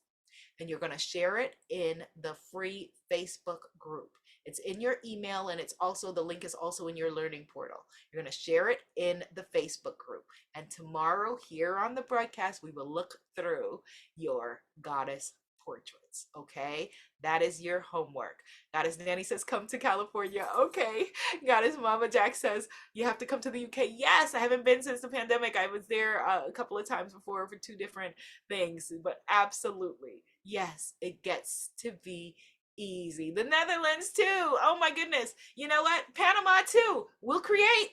and you're going to share it in the free Facebook group. It's in your email, and it's also, the link is also in your learning portal. You're going to share it in the Facebook group. And tomorrow here on the broadcast, we will look through your goddess portraits. Okay, that is your homework. Goddess Nanny says come to California. Okay. Goddess Mama Jack says you have to come to the UK. Yes, I haven't been since the pandemic. I was there a couple of times before for 2 different things, but absolutely, yes, it gets to be easy. The Netherlands too. Oh my goodness. You know what? Panama too. We'll create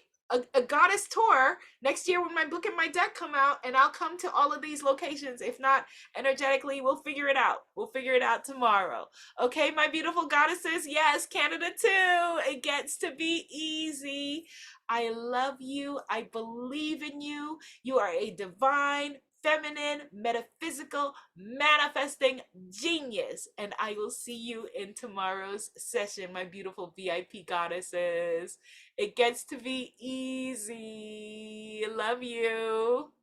a goddess tour next year when my book and my deck come out, and I'll come to all of these locations. If not energetically, we'll figure it out. We'll figure it out tomorrow. Okay, my beautiful goddesses. Yes, Canada too. It gets to be easy. I love you. I believe in you. You are a divine, feminine, metaphysical, manifesting genius. And I will see you in tomorrow's session, my beautiful VIP goddesses. It gets to be easy. Love you.